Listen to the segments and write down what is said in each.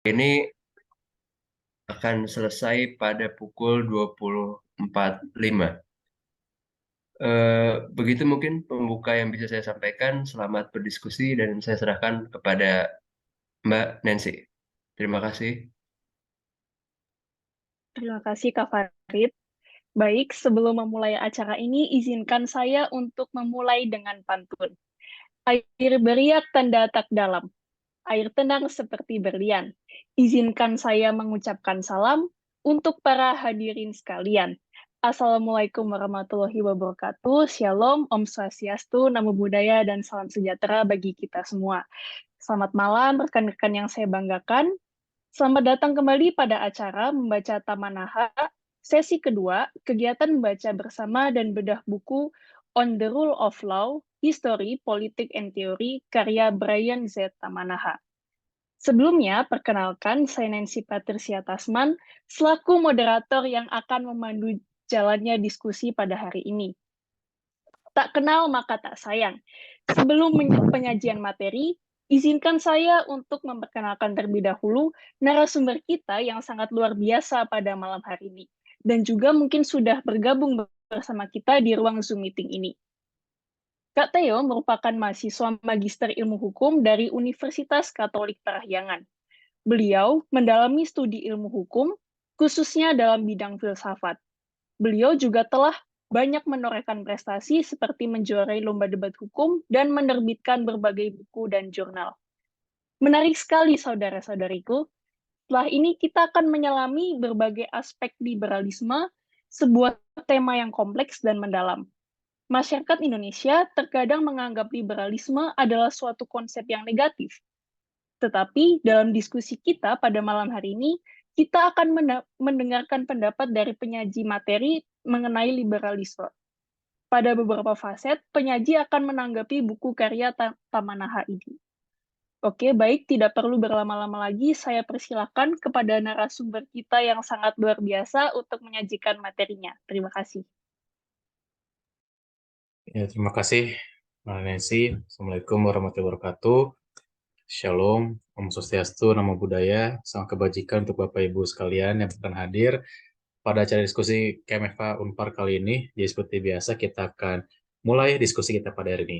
Ini akan selesai pada pukul 24.05. Begitu mungkin pembuka yang bisa saya sampaikan. Selamat berdiskusi dan saya serahkan kepada Mbak Nancy. Terima kasih. Terima kasih Kak Farid. Baik, sebelum memulai acara ini, izinkan saya untuk memulai dengan pantun. Air beriak tanda tak dalam, air tenang seperti berlian. Izinkan saya mengucapkan salam untuk para hadirin sekalian. Assalamualaikum warahmatullahi wabarakatuh. Shalom, Om Swastiastu, Namo Buddhaya, dan salam sejahtera bagi kita semua. Selamat malam, rekan-rekan yang saya banggakan. Selamat datang kembali pada acara Membaca Tamanaha, sesi kedua, kegiatan membaca bersama dan bedah buku On the Rule of Law, History, Politics and Theory, karya Brian Z. Tamanaha. Sebelumnya, perkenalkan saya Nancy Patricia Tasman, selaku moderator yang akan memandu jalannya diskusi pada hari ini. Tak kenal maka tak sayang. Sebelum penyajian materi, izinkan saya untuk memperkenalkan terlebih dahulu narasumber kita yang sangat luar biasa pada malam hari ini. Dan juga mungkin sudah bergabung bersama kita di ruang Zoom meeting ini. Kak Theo merupakan mahasiswa Magister Ilmu Hukum dari Universitas Katolik Parahyangan. Beliau mendalami studi ilmu hukum, khususnya dalam bidang filsafat. Beliau juga telah banyak menorehkan prestasi seperti menjuarai lomba debat hukum dan menerbitkan berbagai buku dan jurnal. Menarik sekali saudara-saudariku. Setelah ini kita akan menyelami berbagai aspek liberalisme, sebuah tema yang kompleks dan mendalam. Masyarakat Indonesia terkadang menganggap liberalisme adalah suatu konsep yang negatif. Tetapi dalam diskusi kita pada malam hari ini, kita akan mendengarkan pendapat dari penyaji materi mengenai liberalisme. Pada beberapa faset, penyaji akan menanggapi buku karya Tamanaha ini. Oke, baik, tidak perlu berlama-lama lagi, saya persilahkan kepada narasumber kita yang sangat luar biasa untuk menyajikan materinya. Terima kasih. Ya, terima kasih, Mbak Nancy. Assalamualaikum warahmatullahi wabarakatuh. Shalom, Om Swastiastu, Namo Buddhaya, salam kebajikan untuk Bapak Ibu sekalian yang akan hadir pada acara diskusi KMFA Unpar kali ini. Jadi seperti biasa kita akan mulai diskusi kita pada hari ini.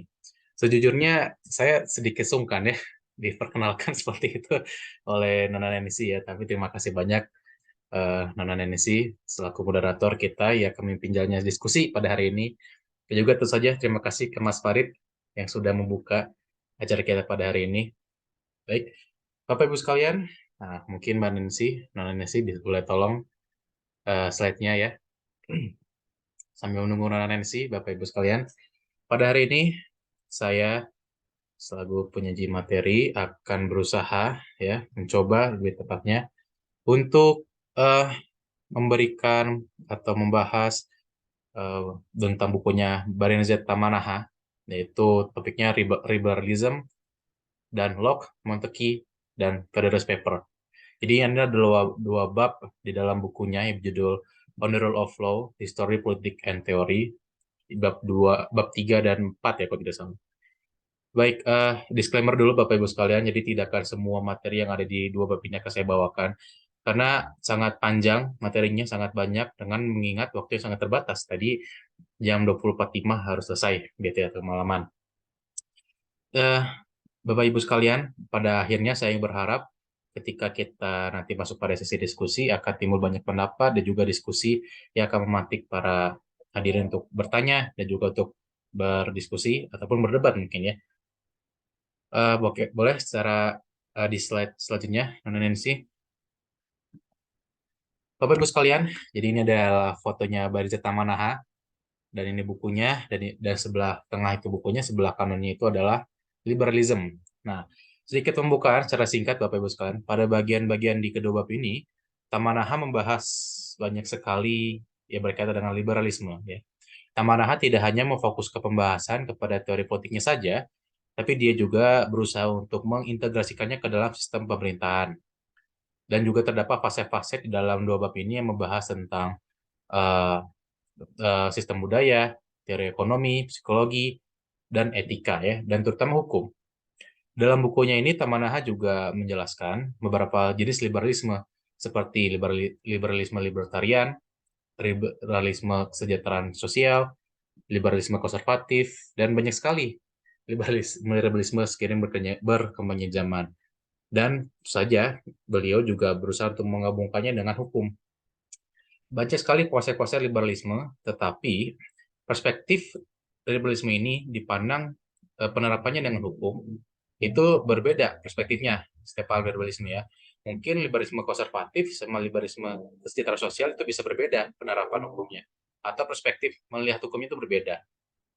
Sejujurnya saya sedikit sungkan ya diperkenalkan seperti itu oleh Nona Nancy ya, tapi terima kasih banyak Nona Nancy selaku moderator kita yang memimpin jalannya diskusi pada hari ini. Dan juga tentu saja terima kasih ke Mas Farid yang sudah membuka acara kita pada hari ini. Baik, Bapak Ibu sekalian, nah, mungkin Mbak Nancy, Nona Nancy boleh tolong slide-nya ya. Sambil menunggu Nona Nancy, Bapak Ibu sekalian. Pada hari ini, saya selaku penyaji materi akan berusaha ya, mencoba lebih tepatnya untuk memberikan atau membahas tentang bukunya Brian Z. Tamanaha, yaitu topiknya Liberalism dan Locke, Montesquieu, dan Federalist Paper. Jadi ini ada dua bab di dalam bukunya yang berjudul On the Rule of Law, History, Politics and Theory, bab 3 dan 4 ya kalau tidak salah. Baik, disclaimer dulu Bapak Ibu sekalian, jadi tidak akan semua materi yang ada di dua bab ini akan saya bawakan, karena sangat panjang, materinya sangat banyak, dengan mengingat waktu yang sangat terbatas. Tadi jam 24.05 harus selesai, gitu ya, kemalaman. Bapak Ibu sekalian, pada akhirnya saya berharap ketika kita nanti masuk pada sesi diskusi akan timbul banyak pendapat dan juga diskusi yang akan memantik para hadirin untuk bertanya dan juga untuk berdiskusi ataupun berdebat mungkin ya. Oke, boleh secara di slide selanjutnya, Nona Nancy. Bapak Ibu sekalian, jadi ini adalah fotonya Bariza Tamanaha dan ini bukunya dan sebelah tengah itu bukunya, sebelah kanannya itu adalah Liberalism. Nah, sedikit pembukaan secara singkat Bapak Ibu sekalian. Pada bagian-bagian di kedua bab ini, Tamanaha membahas banyak sekali ya berkaitan dengan liberalisme ya. Tamanaha tidak hanya memfokus ke pembahasan kepada teori politiknya saja, tapi dia juga berusaha untuk mengintegrasikannya ke dalam sistem pemerintahan. Dan juga terdapat fase-fase di dalam dua bab ini yang membahas tentang uh, sistem budaya, teori ekonomi, psikologi, dan etika ya, dan terutama hukum. Dalam bukunya ini, Tamanaha juga menjelaskan beberapa jenis liberalisme, seperti liberalisme libertarian, liberalisme kesejahteraan sosial, liberalisme konservatif, dan banyak sekali liberalisme seiring berkembangnya zaman. Dan tentu saja beliau juga berusaha untuk menggabungkannya dengan hukum. Banyak sekali kuasa-kuasa liberalisme, tetapi perspektif liberalisme ini dipandang penerapannya dengan hukum itu berbeda perspektifnya setiap liberalisme ya. Mungkin liberalisme konservatif sama liberalisme kesejahteraan sosial itu bisa berbeda penerapan hukumnya atau perspektif melihat hukum itu berbeda.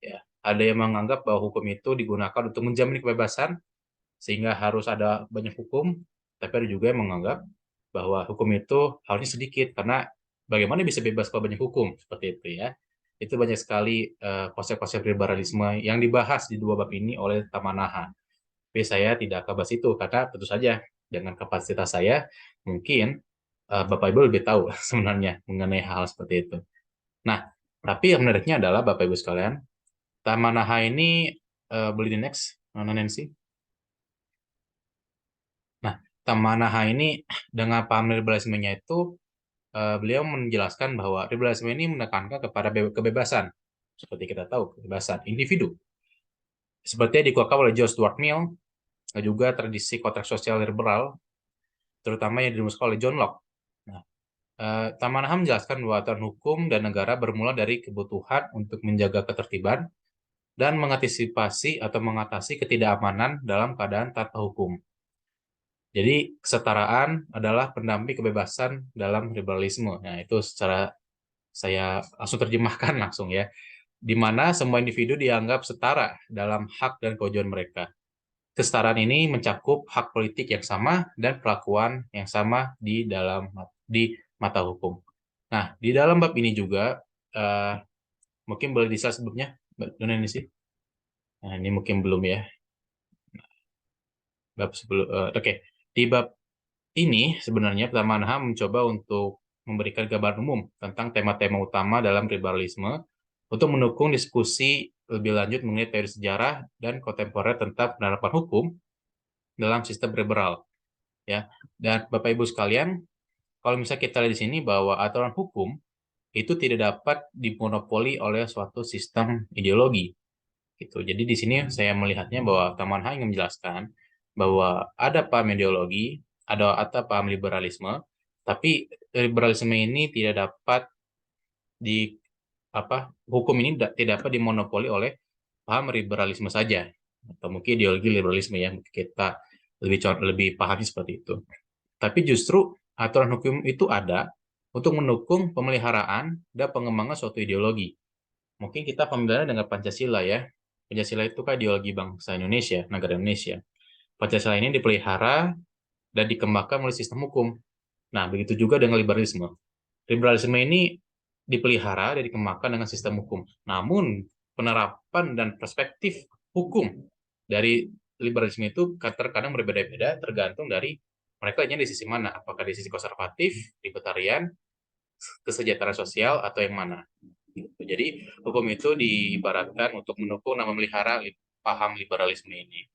Ya, ada yang menganggap bahwa hukum itu digunakan untuk menjamin kebebasan sehingga harus ada banyak hukum, tapi ada juga yang menganggap bahwa hukum itu harusnya sedikit karena bagaimana bisa bebas kalau banyak hukum seperti itu ya. Itu banyak sekali konsep-konsep liberalisme yang dibahas di dua bab ini oleh Tamanaha. Tapi saya tidak akan bahas itu karena tentu saja dengan kapasitas saya mungkin Bapak Ibu lebih tahu sebenarnya mengenai hal seperti itu. Nah, tapi yang menariknya adalah Bapak Ibu sekalian, Tamanaha ini beli di next, Nancy. Nah, Tamanaha ini dengan paham liberalismenya itu beliau menjelaskan bahwa liberalisme ini menekankan kepada kebebasan. Seperti kita tahu, kebebasan individu. Seperti yang dikuatkan oleh John Stuart Mill, juga tradisi kontrak sosial liberal, terutama yang dirumuskan oleh John Locke. Nah, Tamanaha menjelaskan bahwa aturan hukum dan negara bermula dari kebutuhan untuk menjaga ketertiban dan mengantisipasi atau mengatasi ketidakamanan dalam keadaan tanpa hukum. Jadi kesetaraan adalah pendamping kebebasan dalam liberalisme. Nah, itu secara saya langsung terjemahkan langsung ya. Di mana semua individu dianggap setara dalam hak dan kewajiban mereka. Kesetaraan ini mencakup hak politik yang sama dan perlakuan yang sama di mata hukum. Nah, di dalam bab ini juga mungkin boleh di-slide sebelumnya, Mbak ini sih. Nah, ini mungkin belum ya. Bab sebelum oke. Di bab ini sebenarnya Tamanaha mencoba untuk memberikan gambaran umum tentang tema-tema utama dalam liberalisme untuk mendukung diskusi lebih lanjut mengenai teori sejarah dan kontemporer tentang penerapan hukum dalam sistem liberal. Ya, dan Bapak Ibu sekalian, kalau misalnya kita lihat di sini bahwa aturan hukum itu tidak dapat dimonopoli oleh suatu sistem ideologi. Gitu. Jadi di sini saya melihatnya bahwa Tamanaha ingin menjelaskan bahwa ada paham ideologi, ada paham liberalisme, tapi liberalisme ini tidak dapat hukum ini tidak dapat dimonopoli oleh paham liberalisme saja atau mungkin ideologi liberalisme yang kita lebih pahami seperti itu. Tapi justru aturan hukum itu ada untuk mendukung pemeliharaan dan pengembangan suatu ideologi. Mungkin kita familiar dengan Pancasila ya. Pancasila itu kan ideologi bangsa Indonesia, negara Indonesia. Pancasila ini dipelihara dan dikembangkan melalui sistem hukum. Nah, begitu juga dengan liberalisme. Liberalisme ini dipelihara dan dikembangkan dengan sistem hukum. Namun, penerapan dan perspektif hukum dari liberalisme itu terkadang berbeda-beda tergantung dari mereka di sisi mana. Apakah di sisi konservatif, libertarian, kesejahteraan sosial, atau yang mana. Jadi, hukum itu diibaratkan untuk mendukung dan memelihara paham liberalisme ini.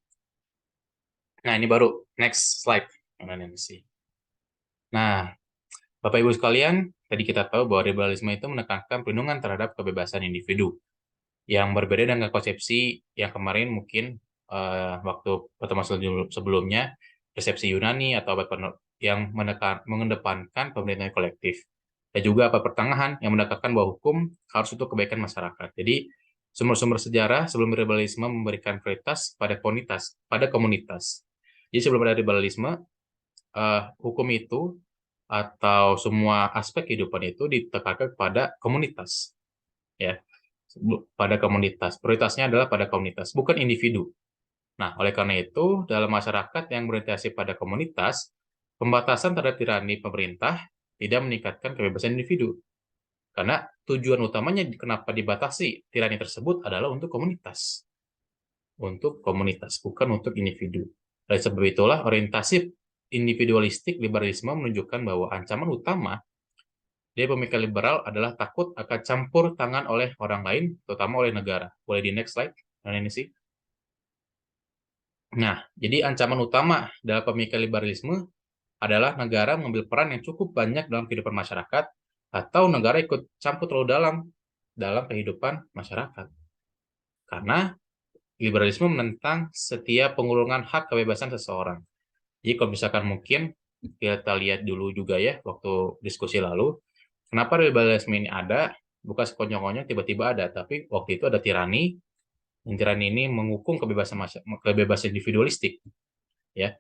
Nah, ini baru next slide. Nah, Bapak Ibu sekalian, tadi kita tahu bahwa liberalisme itu menekankan perlindungan terhadap kebebasan individu. Yang berbeda dengan konsepsi yang kemarin mungkin waktu pertemuan sebelumnya, resepsi Yunani atau yang mengedepankan pemerintahan kolektif. Dan juga abad pertengahan yang menekankan bahwa hukum harus untuk kebaikan masyarakat. Jadi, sumber-sumber sejarah sebelum liberalisme memberikan prioritas pada komunitas. Jadi sebelum ada liberalisme, hukum itu atau semua aspek kehidupan itu ditekankan pada komunitas, ya, pada komunitas. Prioritasnya adalah pada komunitas, bukan individu. Nah, oleh karena itu, dalam masyarakat yang berorientasi pada komunitas, pembatasan terhadap tirani pemerintah tidak meningkatkan kebebasan individu. Karena tujuan utamanya kenapa dibatasi tirani tersebut adalah untuk komunitas. Untuk komunitas, bukan untuk individu. Oleh sebab itulah, orientasi individualistik liberalisme menunjukkan bahwa ancaman utama dari pemikiran liberal adalah takut akan campur tangan oleh orang lain, terutama oleh negara. Boleh di next slide, ini sih. Nah, jadi ancaman utama dalam pemikiran liberalisme adalah negara mengambil peran yang cukup banyak dalam kehidupan masyarakat atau negara ikut campur terlalu dalam kehidupan masyarakat. Karena liberalisme menentang setiap pengurungan hak kebebasan seseorang. Jadi kalau misalkan mungkin kita lihat dulu juga ya waktu diskusi lalu, kenapa liberalisme ini ada? Bukan sekonyong-konyong tiba-tiba ada, tapi waktu itu ada tirani. Yang tirani ini menghukum kebebasan individualistik, ya.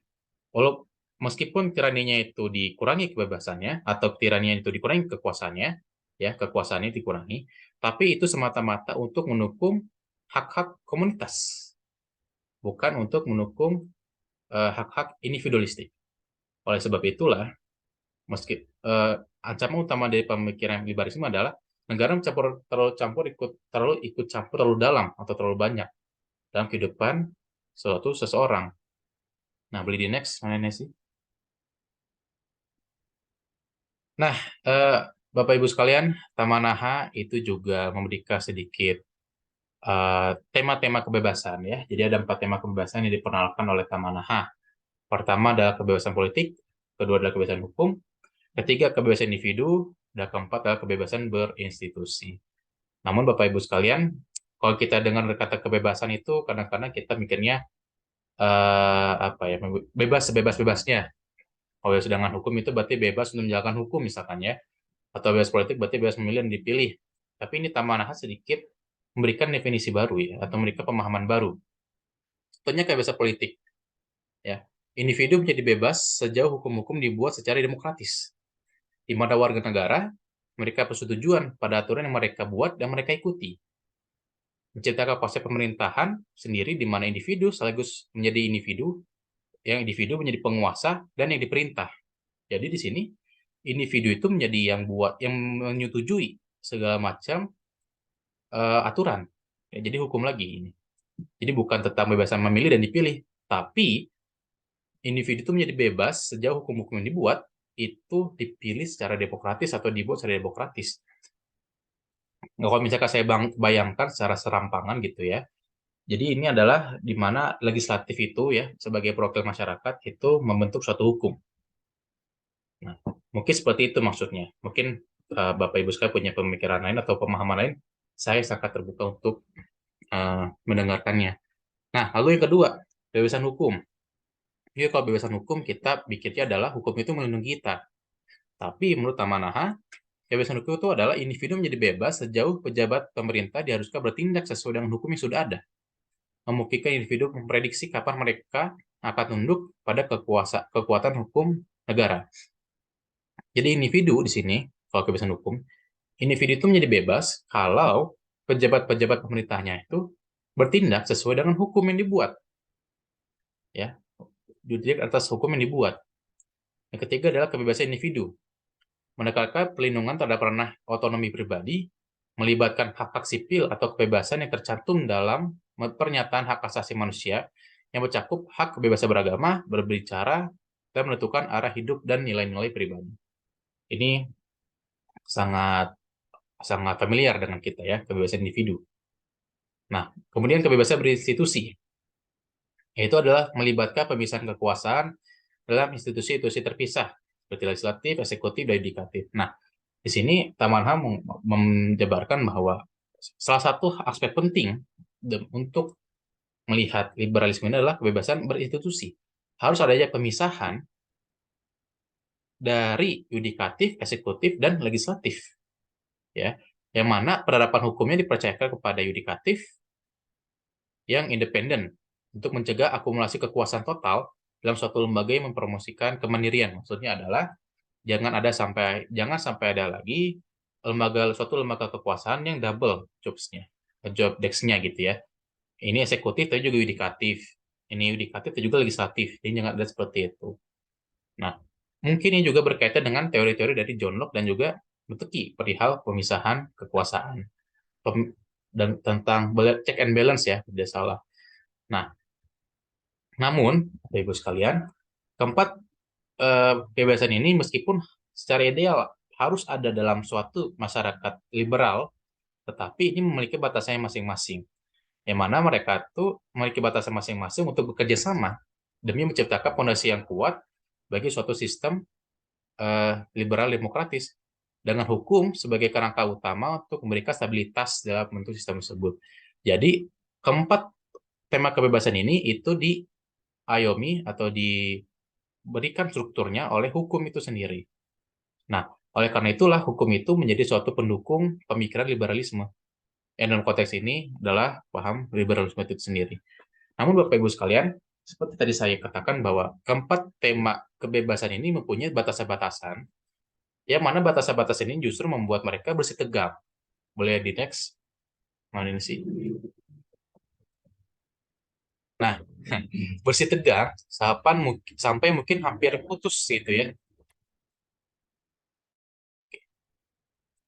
Walau meskipun tiraninya itu dikurangi kebebasannya atau tiraninya itu dikurangi kekuasaannya, ya kekuasaannya dikurangi, tapi itu semata-mata untuk mendukung hak-hak komunitas, bukan untuk mendukung hak-hak individualistik. Oleh sebab itulah, meski ancaman utama dari pemikiran liberalisme adalah negara terlalu ikut campur terlalu dalam atau terlalu banyak dalam kehidupan seseorang. Nah, boleh di next, mana sih? Nah, Bapak Ibu sekalian, Tamanaha itu juga memberikan sedikit tema-tema kebebasan ya. Jadi ada 4 tema kebebasan yang diperkenalkan oleh Tamanaha. Pertama adalah kebebasan politik, kedua adalah kebebasan hukum, ketiga kebebasan individu, dan keempat adalah kebebasan berinstitusi. Namun Bapak Ibu sekalian, kalau kita dengar kata kebebasan itu kadang-kadang kita mikirnya apa ya, bebas sebebas-bebasnya. Kalau sedangkan hukum itu berarti bebas untuk menjalankan hukum misalkan ya. Atau bebas politik berarti bebas memilih dan dipilih. Tapi ini Tamanaha sedikit memberikan definisi baru ya, atau memberikan pemahaman baru. Contohnya kebebasan politik. Ya. Individu menjadi bebas sejauh hukum-hukum dibuat secara demokratis, di mana warga negara mereka persetujuan pada aturan yang mereka buat dan mereka ikuti. Menciptakan konsep pemerintahan sendiri di mana individu sekaligus menjadi individu, yang individu menjadi penguasa dan yang diperintah. Jadi di sini individu itu menjadi yang menyetujui segala macam aturan. Ya, jadi hukum lagi ini. Jadi bukan tentang kebebasan memilih dan dipilih, tapi individu itu menjadi bebas sejauh hukum-hukum yang dibuat itu dipilih secara demokratis atau dibuat secara demokratis. Nah, kalau misalkan saya bayangkan secara serampangan gitu ya, jadi ini adalah di mana legislatif itu ya sebagai perwakilan masyarakat itu membentuk suatu hukum. Nah, mungkin seperti itu maksudnya. Mungkin Bapak Ibu sekalian punya pemikiran lain atau pemahaman lain, saya sangat terbuka untuk mendengarkannya. Nah, lalu yang kedua, kebebasan hukum. Jadi kalau kebebasan hukum kita pikirnya adalah hukum itu melindungi kita. Tapi menurut Tamanaha, kebebasan hukum itu adalah individu menjadi bebas sejauh pejabat pemerintah diharuskan bertindak sesuai dengan hukum yang sudah ada. Memungkinkan individu memprediksi kapan mereka akan tunduk pada kekuatan hukum negara. Jadi individu di sini, kalau kebebasan hukum, individu itu menjadi bebas kalau pejabat-pejabat pemerintahnya itu bertindak sesuai dengan hukum yang dibuat. Ya, dididik atas hukum yang dibuat. Yang ketiga adalah kebebasan individu. Menekankan pelindungan terhadap ranah otonomi pribadi, melibatkan hak-hak sipil atau kebebasan yang tercantum dalam pernyataan hak asasi manusia yang mencakup hak kebebasan beragama, berbicara, dan menentukan arah hidup dan nilai-nilai pribadi. Ini sangat sangat familiar dengan kita ya, kebebasan individu. Nah, kemudian kebebasan berinstitusi, yaitu adalah melibatkan pemisahan kekuasaan dalam institusi-institusi terpisah, seperti legislatif, eksekutif, dan yudikatif. Nah, di sini Taman HAM menjabarkan bahwa salah satu aspek penting untuk melihat liberalisme ini adalah kebebasan berinstitusi. Harus adanya pemisahan dari yudikatif, eksekutif, dan legislatif. Ya, yang mana penerapan hukumnya dipercayakan kepada yudikatif yang independen untuk mencegah akumulasi kekuasaan total dalam suatu lembaga yang mempromosikan kemandirian. Maksudnya adalah jangan sampai ada lagi suatu lembaga kekuasaan yang double job desk-nya gitu ya. Ini eksekutif tapi juga yudikatif. Ini yudikatif tapi juga legislatif. Jadi jangan ada seperti itu. Nah, mungkin ini juga berkaitan dengan teori-teori dari John Locke dan juga Montesquieu perihal pemisahan kekuasaan dan tentang check and balance ya, tidak salah. Nah, namun Ibu sekalian, keempat kebebasan ini meskipun secara ideal harus ada dalam suatu masyarakat liberal, tetapi ini memiliki batasannya masing-masing. yang mana mereka tuh memiliki batasan masing-masing untuk bekerja sama demi menciptakan fondasi yang kuat bagi suatu sistem liberal demokratis dengan hukum sebagai kerangka utama untuk memberikan stabilitas dalam bentuk sistem tersebut. Jadi keempat tema kebebasan ini itu diayomi atau diberikan strukturnya oleh hukum itu sendiri. Nah, oleh karena itulah hukum itu menjadi suatu pendukung pemikiran liberalisme. Yang dalam konteks ini adalah paham liberalisme itu sendiri. Namun Bapak Ibu sekalian, seperti tadi saya katakan bahwa keempat tema kebebasan ini mempunyai batasan-batasan, yang mana batasan-batasan ini justru membuat mereka bersitegang. Boleh di next? Mana ini sih? Nah, bersitegang sampai mungkin hampir putus gitu ya.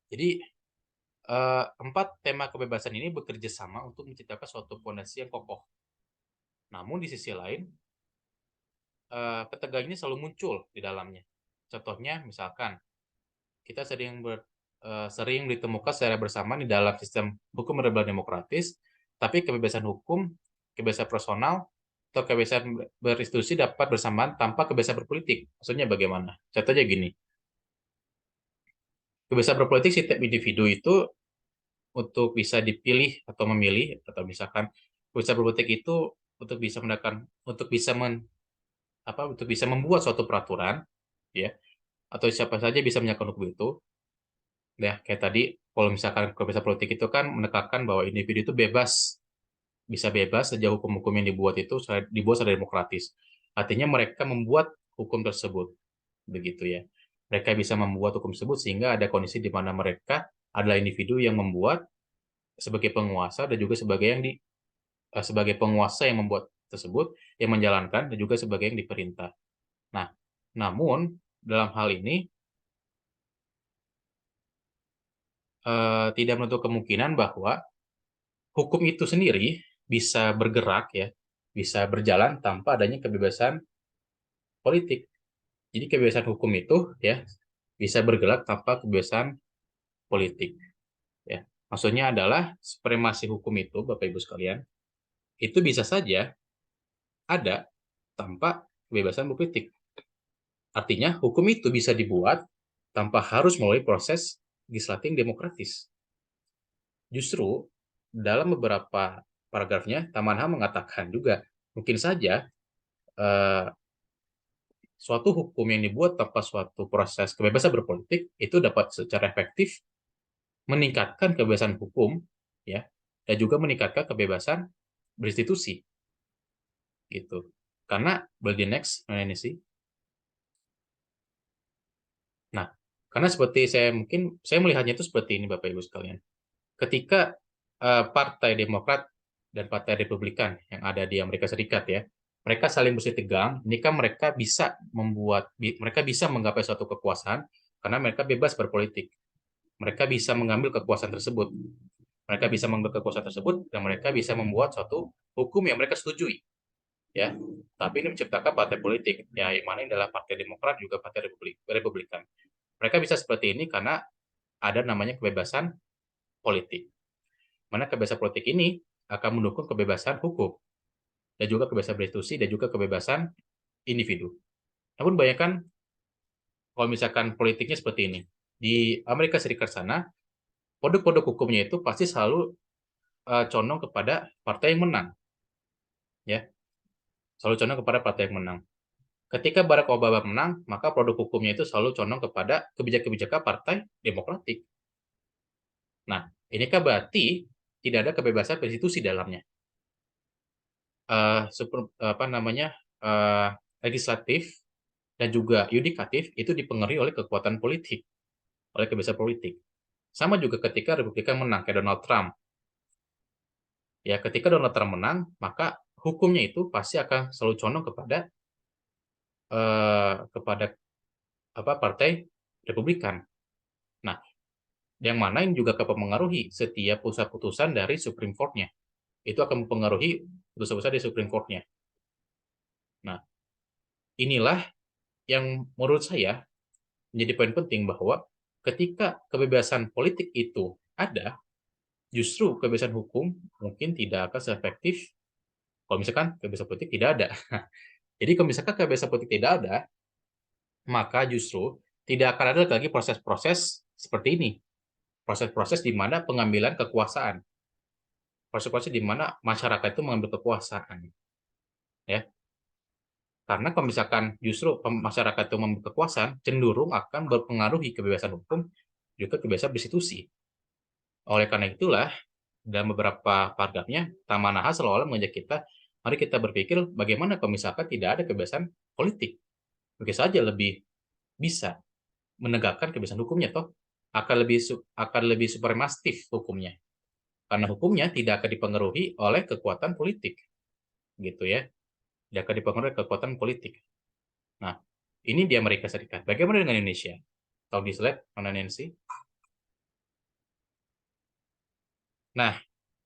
Jadi empat tema kebebasan ini bekerja sama untuk menciptakan suatu fondasi yang kokoh. Namun di sisi lain, ketegangan ini selalu muncul di dalamnya. Contohnya, misalkan kita sering ditemukan secara bersamaan di dalam sistem hukum liberal demokratis, tapi kebebasan hukum, kebebasan personal, atau kebebasan berinstitusi dapat bersamaan tanpa kebebasan berpolitik. Maksudnya bagaimana? Contohnya gini, kebebasan berpolitik setiap individu itu untuk bisa dipilih atau memilih, atau misalkan kebebasan berpolitik itu untuk bisa untuk bisa membuat suatu peraturan, ya, atau siapa saja bisa menyatakan hukum itu. Ya, kayak tadi, kalau misalkan kebebasan politik itu kan menekankan bahwa individu itu bisa bebas sejauh hukum-hukum yang dibuat secara demokratis. Artinya mereka membuat hukum tersebut, begitu ya. Mereka bisa membuat hukum tersebut sehingga ada kondisi di mana mereka adalah individu yang membuat sebagai penguasa dan juga sebagai penguasa yang membuat tersebut, yang menjalankan dan juga sebagai yang diperintah. Nah, namun dalam hal ini tidak menutup kemungkinan bahwa hukum itu sendiri bisa bergerak ya, bisa berjalan tanpa adanya kebebasan politik. Jadi kebebasan hukum itu ya bisa bergerak tanpa kebebasan politik. Ya, maksudnya adalah supremasi hukum itu, Bapak Ibu sekalian, itu bisa saja ada tanpa kebebasan berpolitik. Artinya hukum itu bisa dibuat tanpa harus melalui proses legislatif demokratis. Justru dalam beberapa paragrafnya, Taman HAM mengatakan juga mungkin saja suatu hukum yang dibuat tanpa suatu proses kebebasan berpolitik itu dapat secara efektif meningkatkan kebebasan hukum, ya, dan juga meningkatkan kebebasan berinstitusi, gitu. Karena the next, ini sih. Nah, karena seperti saya melihatnya itu seperti ini, Bapak Ibu sekalian. Ketika Partai Demokrat dan Partai Republikan yang ada di Amerika Serikat ya, mereka saling bersitegang, ini kan mereka bisa menggapai suatu kekuasaan karena mereka bebas berpolitik. Mereka bisa mengambil kekuasaan tersebut. Mereka bisa mengambil kekuasaan tersebut dan mereka bisa membuat suatu hukum yang mereka setujui. Ya, tapi ini menciptakan partai politik, ya, yang mana ini adalah Partai Demokrat juga Partai Republikan. Mereka bisa seperti ini karena ada namanya kebebasan politik. Mana kebebasan politik ini akan mendukung kebebasan hukum dan juga kebebasan berinstitusi dan juga kebebasan individu. Namun bayangkan kalau misalkan politiknya seperti ini. Di Amerika Serikat sana, produk-produk hukumnya itu pasti selalu condong kepada partai yang menang. Ya, selalu condong kepada partai yang menang. Ketika Barack Obama menang, maka produk hukumnya itu selalu condong kepada kebijakan-kebijakan partai demokratik. Nah, ini kan berarti tidak ada kebebasan berinstitusi dalamnya. Legislatif dan juga yudikatif itu dipengaruhi oleh kekuatan politik, oleh kebebasan politik. Sama juga ketika Republikan menang, kayak Donald Trump. Ya, ketika Donald Trump menang, maka hukumnya itu pasti akan selalu condong kepada Partai Republikan. Nah, yang mana yang juga akan mempengaruhi setiap putusan-putusan dari Supreme Court-nya. Itu akan mempengaruhi putusan-putusan dari Supreme Court-nya. Nah, inilah yang menurut saya menjadi poin penting bahwa ketika kebebasan politik itu ada, justru kebebasan hukum mungkin tidak akan seefektif kalau misalkan kebebasan politik tidak ada. Jadi kalau misalkan kebebasan politik tidak ada, maka justru tidak akan ada lagi proses-proses seperti ini. Proses-proses di mana pengambilan kekuasaan. Proses-proses di mana masyarakat itu mengambil kekuasaan. Ya. Karena kalau misalkan justru masyarakat itu mengambil kekuasaan, cenderung akan berpengaruhi kebebasan hukum, juga kebebasan bersituasi. Oleh karena itulah, dalam beberapa paragrafnya, Taman Naha seolah-olah mengajak kita, mari kita berpikir bagaimana kalau misalkan tidak ada kebebasan politik. Mungkin saja lebih bisa menegakkan kebebasan hukumnya, toh akan lebih suprematif hukumnya. Karena hukumnya tidak akan dipengaruhi oleh kekuatan politik. Gitu ya. Tidak akan dipengaruhi oleh kekuatan politik. Nah, ini di Amerika Serikat. Bagaimana dengan Indonesia? Tahu di slide, Mana Nancy? Nah,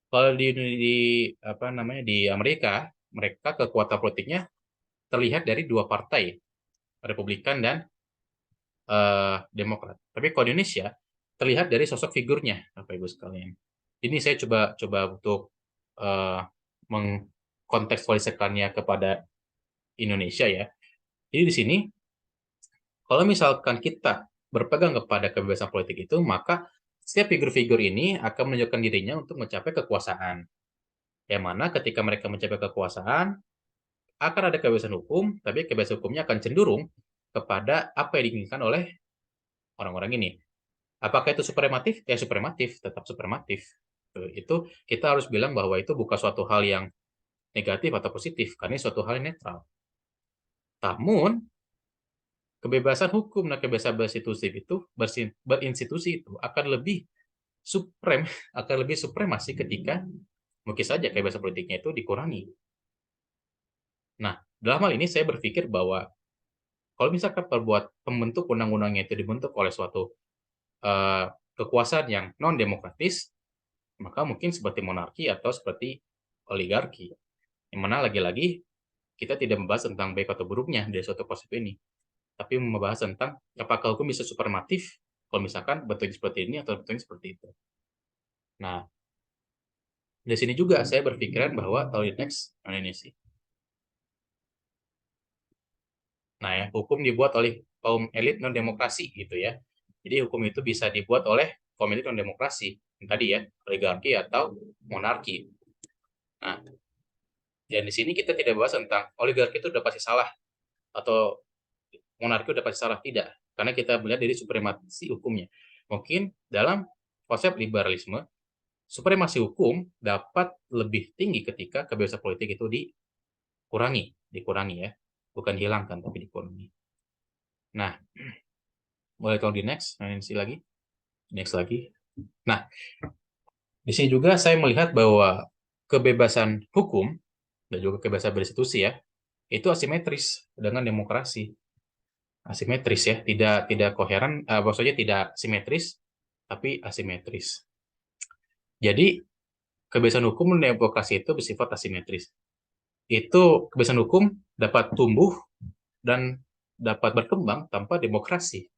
kalau di Amerika, mereka kekuatan politiknya terlihat dari dua partai, Republikan dan Demokrat. Tapi kalau di Indonesia terlihat dari sosok figurnya, Bapak Ibu sekalian. Ini saya coba untuk mengkontekstualisasikannya kepada Indonesia ya. Jadi di sini kalau misalkan kita berpegang kepada kebebasan politik itu, maka setiap figur-figur ini akan menunjukkan dirinya untuk mencapai kekuasaan. Yang mana ketika mereka mencapai kekuasaan, akan ada kebebasan hukum, tapi kebebasan hukumnya akan cenderung kepada apa yang diinginkan oleh orang-orang ini. Apakah itu suprematif? Ya suprematif, tetap suprematif. Itu kita harus bilang bahwa itu bukan suatu hal yang negatif atau positif, karena ini suatu hal yang netral. Namun, kebebasan hukum dan kebebasan berinstitusi itu akan lebih akan lebih supremasi ketika mungkin saja kebebasan politiknya itu dikurangi. Nah, dalam hal ini saya berpikir bahwa kalau misalkan pembentuk undang-undangnya itu dibentuk oleh suatu kekuasaan yang non-demokratis, maka mungkin seperti monarki atau seperti oligarki. Yang mana lagi-lagi kita tidak membahas tentang baik atau buruknya dari suatu konsep ini, tapi membahas tentang apakah hukum bisa suprematif kalau misalkan bentuknya seperti ini atau bentuknya seperti itu. Nah, di sini juga saya berpikiran bahwa tahun next ini sih. Nah ya, hukum dibuat oleh kaum elit non demokrasi gitu ya. Jadi hukum itu bisa dibuat oleh kaum elit non demokrasi tadi ya, oligarki atau monarki. Nah, dan di sini kita tidak bahas tentang oligarki itu udah pasti salah atau monarki udah pasti salah, tidak, karena kita melihat dari supremasi hukumnya. Mungkin dalam konsep liberalisme, supremasi hukum dapat lebih tinggi ketika kebebasan politik itu dikurangi ya, bukan hilangkan tapi dikurangi. Nah, boleh tolong di next lagi. Nah, di sini juga saya melihat bahwa kebebasan hukum dan juga kebebasan berinstitusi ya, itu asimetris dengan demokrasi. Asimetris ya, tidak koheren, maksudnya tidak simetris, tapi asimetris. Jadi kebebasan hukum dan demokrasi itu bersifat asimetris. Itu kebebasan hukum dapat tumbuh dan dapat berkembang tanpa demokrasi,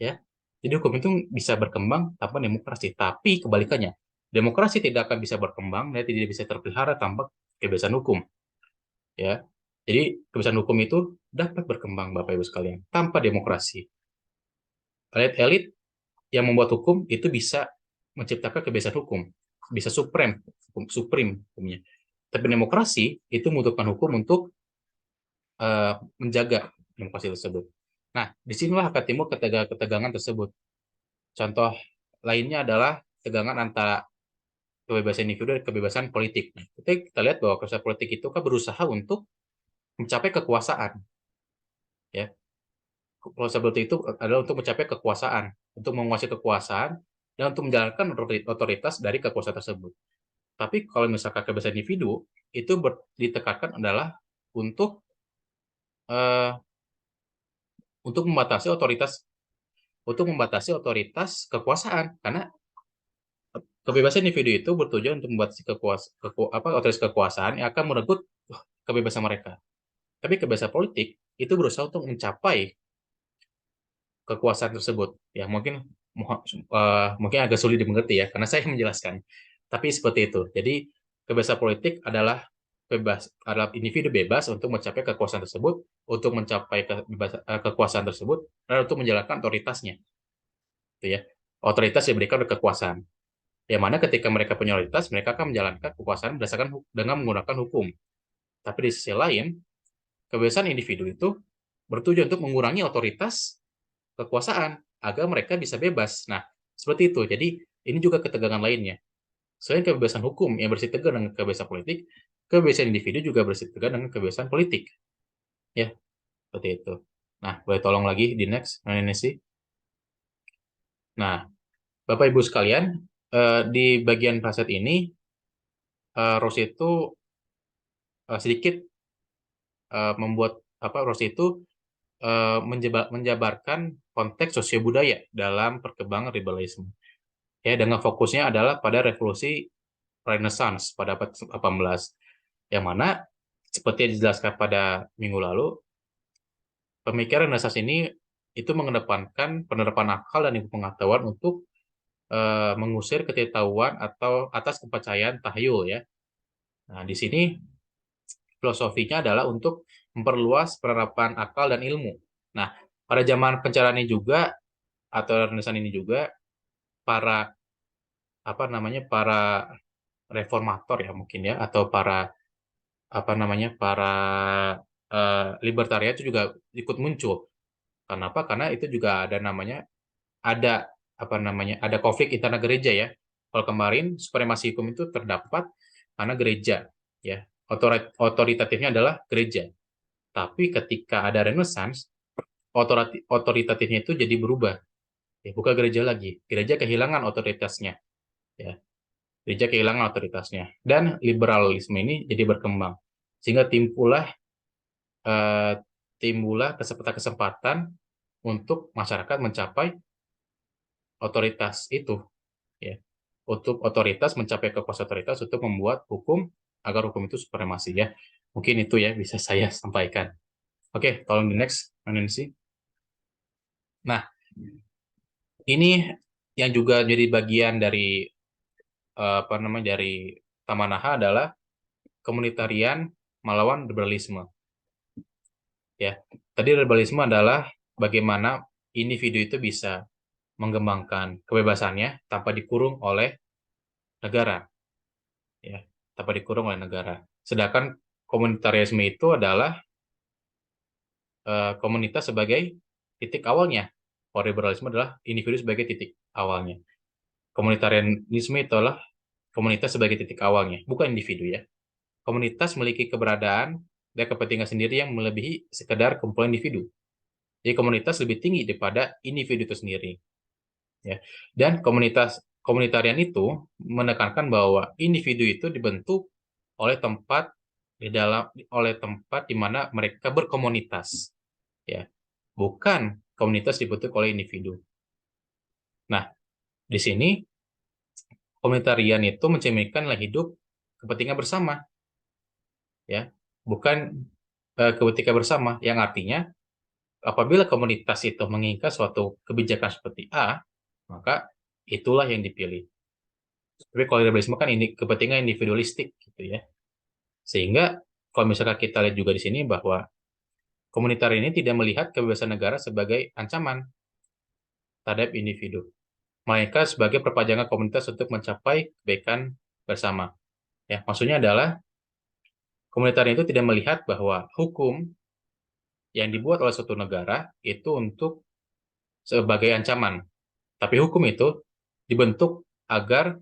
ya. Jadi hukum itu bisa berkembang tanpa demokrasi, tapi kebalikannya, demokrasi tidak akan bisa berkembang dan tidak bisa terpelihara tanpa kebebasan hukum, ya. Jadi kebebasan hukum itu dapat berkembang, Bapak Ibu sekalian, tanpa demokrasi. Elit-elit yang membuat hukum itu bisa menciptakan kebebasan hukum, bisa supreme hukumnya. Tapi demokrasi itu membutuhkan hukum untuk menjaga demokrasi tersebut. Nah, disinilah akan timbul ketegangan tersebut. Contoh lainnya adalah tegangan antara kebebasan individu dan kebebasan politik. Nah, kita lihat bahwa kebebasan politik itu kan berusaha untuk mencapai kekuasaan. Ya, kebebasan politik itu adalah untuk mencapai kekuasaan, untuk menguasai kekuasaan, dan untuk menjalankan otoritas dari kekuasaan tersebut. Tapi kalau misalkan kebebasan individu, itu ditekankan adalah untuk membatasi otoritas kekuasaan, karena kebebasan individu itu bertujuan untuk membatasi otoritas kekuasaan yang akan merenggut kebebasan mereka. Tapi kebebasan politik itu berusaha untuk mencapai kekuasaan tersebut. Ya mungkin agak sulit dimengerti ya, karena saya menjelaskan. Tapi seperti itu. Jadi kebebasan politik adalah individu bebas untuk mencapai kekuasaan tersebut, untuk mencapai kekuasaan tersebut, dan untuk menjalankan otoritasnya. Gitu ya. Otoritas diberikan oleh kekuasaan. Yang mana ketika mereka punya otoritas, mereka akan menjalankan kekuasaan berdasarkan dengan menggunakan hukum. Tapi di sisi lain, kebebasan individu itu bertujuan untuk mengurangi otoritas kekuasaan agar mereka bisa bebas. Nah, seperti itu. Jadi, ini juga ketegangan lainnya. Selain kebebasan hukum yang bersitegan dengan kebebasan politik, kebebasan individu juga bersitegan dengan kebebasan politik. Ya, seperti itu. Nah, boleh tolong lagi di next, Nancy. Nah, Bapak Ibu sekalian, di bagian paraset ini, Rose itu sedikit membuat Rose itu menjabarkan konteks sosiobudaya dalam perkembangan liberalisme. Ya, dengan fokusnya adalah pada revolusi Renaissance pada abad 18, yang mana seperti yang dijelaskan pada minggu lalu, pemikiran Renaissance ini itu mengedepankan penerapan akal dan ilmu pengetahuan untuk mengusir ketidaktahuan atau atas kepercayaan tahyul ya. Nah, di sini filosofinya adalah untuk memperluas penerapan akal dan ilmu. Nah, pada zaman pencerahan ini juga atau Renaissance ini juga para para reformator ya mungkin ya, atau para libertarian itu juga ikut muncul. Kenapa? Karena itu juga ada konflik internal gereja ya. Kalau kemarin supremasi hukum itu terdapat karena gereja ya. Otoritatifnya adalah gereja. Tapi ketika ada Renaissance, otoritatifnya itu jadi berubah. Ya, bukan gereja lagi. Gereja kehilangan otoritasnya. Ya. Gereja kehilangan otoritasnya. Dan liberalisme ini jadi berkembang. Sehingga timbullah kesempatan-kesempatan untuk masyarakat mencapai otoritas itu. Ya. Untuk otoritas mencapai kekuasaan otoritas untuk membuat hukum agar hukum itu supremasi ya. Mungkin itu ya bisa saya sampaikan. Oke, tolong di next, Nancy. Nah, ini yang juga jadi bagian dari dari Tamanaha adalah komunitarian melawan liberalisme. Ya, tadi liberalisme adalah bagaimana individu itu bisa mengembangkan kebebasannya tanpa dikurung oleh negara. Ya, tanpa dikurung oleh negara. Sedangkan komunitarisme itu adalah komunitas sebagai titik awalnya. Kalau liberalisme adalah individu sebagai titik awalnya. Komunitarianisme itu adalah komunitas sebagai titik awalnya, bukan individu ya. Komunitas memiliki keberadaan dan kepentingan sendiri yang melebihi sekedar kumpulan individu. Jadi komunitas lebih tinggi daripada individu itu sendiri. Ya. Dan komunitarian itu menekankan bahwa individu itu dibentuk oleh tempat di mana mereka berkomunitas. Ya. Bukan komunitas dibentuk oleh individu. Nah, di sini komunitarian itu mencerminkan nilai hidup kepentingan bersama. Ya. Bukan kepentingan bersama yang artinya apabila komunitas itu menginginkan suatu kebijakan seperti A, maka itulah yang dipilih. Tapi kalau liberalisme kan ini kepentingan individualistik gitu ya. Sehingga kalau misalkan kita lihat juga di sini bahwa komunitarian ini tidak melihat kebebasan negara sebagai ancaman terhadap individu, melainkan sebagai perpanjangan komunitas untuk mencapai kebaikan bersama. Ya, maksudnya adalah komunitarian itu tidak melihat bahwa hukum yang dibuat oleh suatu negara itu untuk sebagai ancaman. Tapi hukum itu dibentuk agar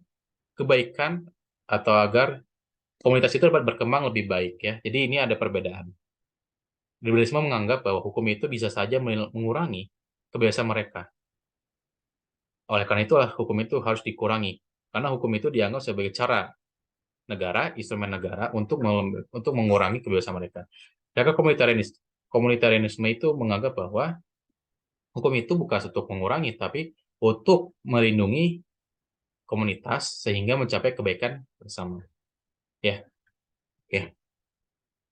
kebaikan atau agar komunitas itu dapat berkembang lebih baik ya. Jadi ini ada perbedaan. Liberalisme menganggap bahwa hukum itu bisa saja mengurangi kebiasaan mereka. Oleh karena itulah hukum itu harus dikurangi. Karena hukum itu dianggap sebagai cara negara, instrumen negara untuk mengurangi kebiasaan mereka. Maka komunitarianisme itu menganggap bahwa hukum itu bukan untuk mengurangi, tapi untuk melindungi komunitas sehingga mencapai kebaikan bersama. Ya, oke.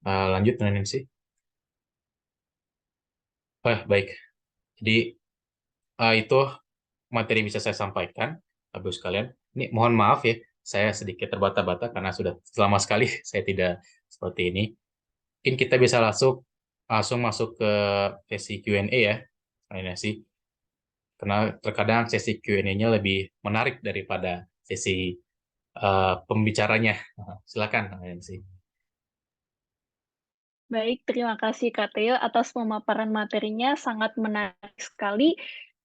Lanjut Nancy. Baik. Jadi itu materi yang bisa saya sampaikan, Bapak sekalian. Ini mohon maaf ya, saya sedikit terbata-bata karena sudah lama sekali saya tidak seperti ini. Mungkin kita bisa langsung masuk ke sesi Q&A ya, ini sih. Karena terkadang sesi Q&A-nya lebih menarik daripada sesi pembicaranya. Silakan, sih. Baik, terima kasih Kak Theo atas pemaparan materinya, sangat menarik sekali.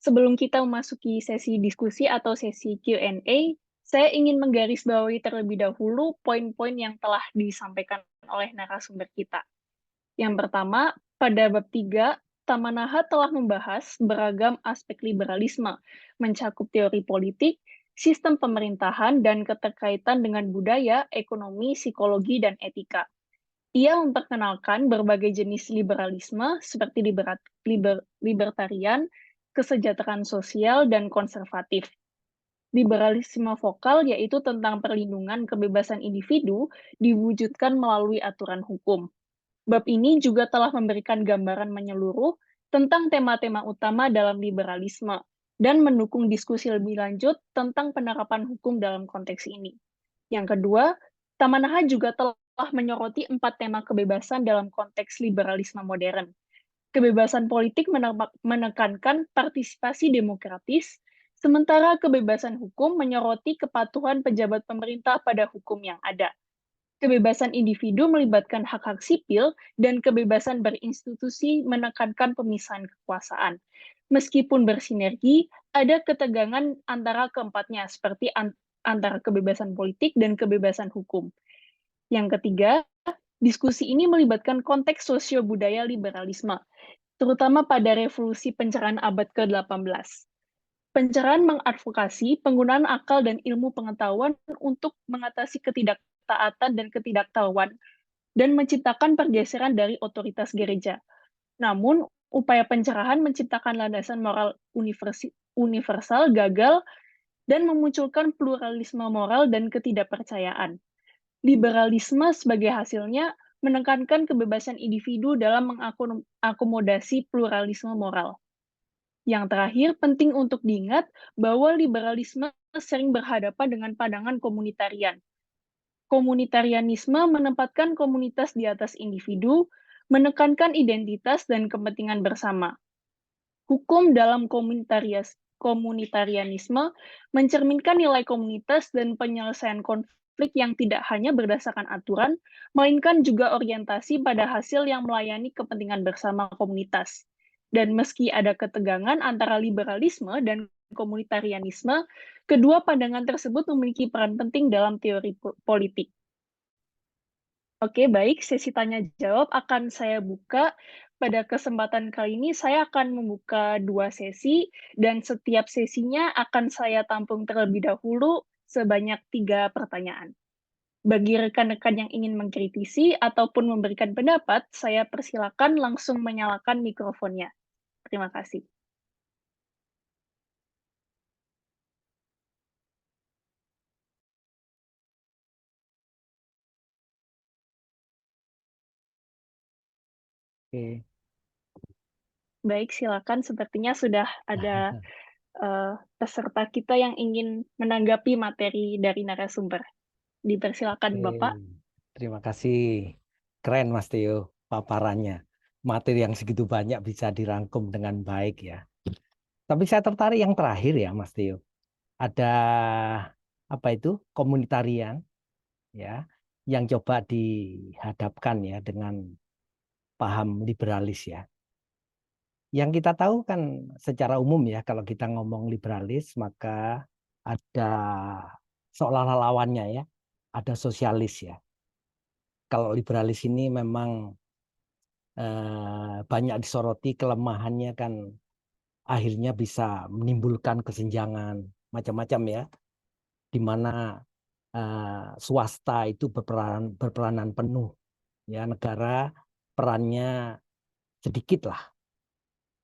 Sebelum kita memasuki sesi diskusi atau sesi Q&A, saya ingin menggarisbawahi terlebih dahulu poin-poin yang telah disampaikan oleh narasumber kita. Yang pertama, pada bab 3, Tamanaha telah membahas beragam aspek liberalisme, mencakup teori politik, sistem pemerintahan, dan keterkaitan dengan budaya, ekonomi, psikologi, dan etika. Ia memperkenalkan berbagai jenis liberalisme seperti libertarian, kesejahteraan sosial, dan konservatif. Liberalisme vokal yaitu tentang perlindungan kebebasan individu diwujudkan melalui aturan hukum. Bab ini juga telah memberikan gambaran menyeluruh tentang tema-tema utama dalam liberalisme dan mendukung diskusi lebih lanjut tentang penerapan hukum dalam konteks ini. Yang kedua, Tamanaha juga telah menyoroti 4 tema kebebasan dalam konteks liberalisme modern. Kebebasan politik menekankan partisipasi demokratis, sementara kebebasan hukum menyoroti kepatuhan pejabat pemerintah pada hukum yang ada. Kebebasan individu melibatkan hak-hak sipil, dan kebebasan berinstitusi menekankan pemisahan kekuasaan. Meskipun bersinergi, ada ketegangan antara keempatnya, seperti antara kebebasan politik dan kebebasan hukum. Yang ketiga, diskusi ini melibatkan konteks sosio-budaya liberalisme, terutama pada revolusi pencerahan abad ke-18. Pencerahan mengadvokasi penggunaan akal dan ilmu pengetahuan untuk mengatasi ketidaktaatan dan ketidaktahuan, dan menciptakan pergeseran dari otoritas gereja. Namun, upaya pencerahan menciptakan landasan moral universal gagal dan memunculkan pluralisme moral dan ketidakpercayaan. Liberalisme sebagai hasilnya menekankan kebebasan individu dalam mengakomodasi pluralisme moral. Yang terakhir, penting untuk diingat bahwa liberalisme sering berhadapan dengan pandangan komunitarian. Komunitarianisme menempatkan komunitas di atas individu, menekankan identitas dan kepentingan bersama. Hukum dalam komunitarianisme mencerminkan nilai komunitas dan penyelesaian konflik yang tidak hanya berdasarkan aturan, melainkan juga orientasi pada hasil yang melayani kepentingan bersama komunitas. Dan meski ada ketegangan antara liberalisme dan komunitarianisme, kedua pandangan tersebut memiliki peran penting dalam teori politik. Oke, baik. Sesi tanya-jawab akan saya buka. Pada kesempatan kali ini, saya akan membuka 2 sesi, dan setiap sesinya akan saya tampung terlebih dahulu sebanyak 3 pertanyaan. Bagi rekan-rekan yang ingin mengkritisi ataupun memberikan pendapat, saya persilakan langsung menyalakan mikrofonnya. Terima kasih. Oke. Baik, silakan. Sepertinya sudah ada peserta kita yang ingin menanggapi materi dari narasumber. Dipersilakan, Bapak. Terima kasih. Keren, Mas Theo, paparannya. Materi yang segitu banyak bisa dirangkum dengan baik ya. Tapi saya tertarik yang terakhir ya, Mas Theo. Ada apa itu? Komunitarian ya, yang coba dihadapkan ya dengan paham liberalis ya. Yang kita tahu kan secara umum ya, kalau kita ngomong liberalis maka ada seolah-olah lawannya ya, ada sosialis ya. Kalau liberalis ini memang banyak disoroti, kelemahannya kan akhirnya bisa menimbulkan kesenjangan macam-macam ya, di mana swasta itu berperanan penuh ya, negara perannya sedikit lah.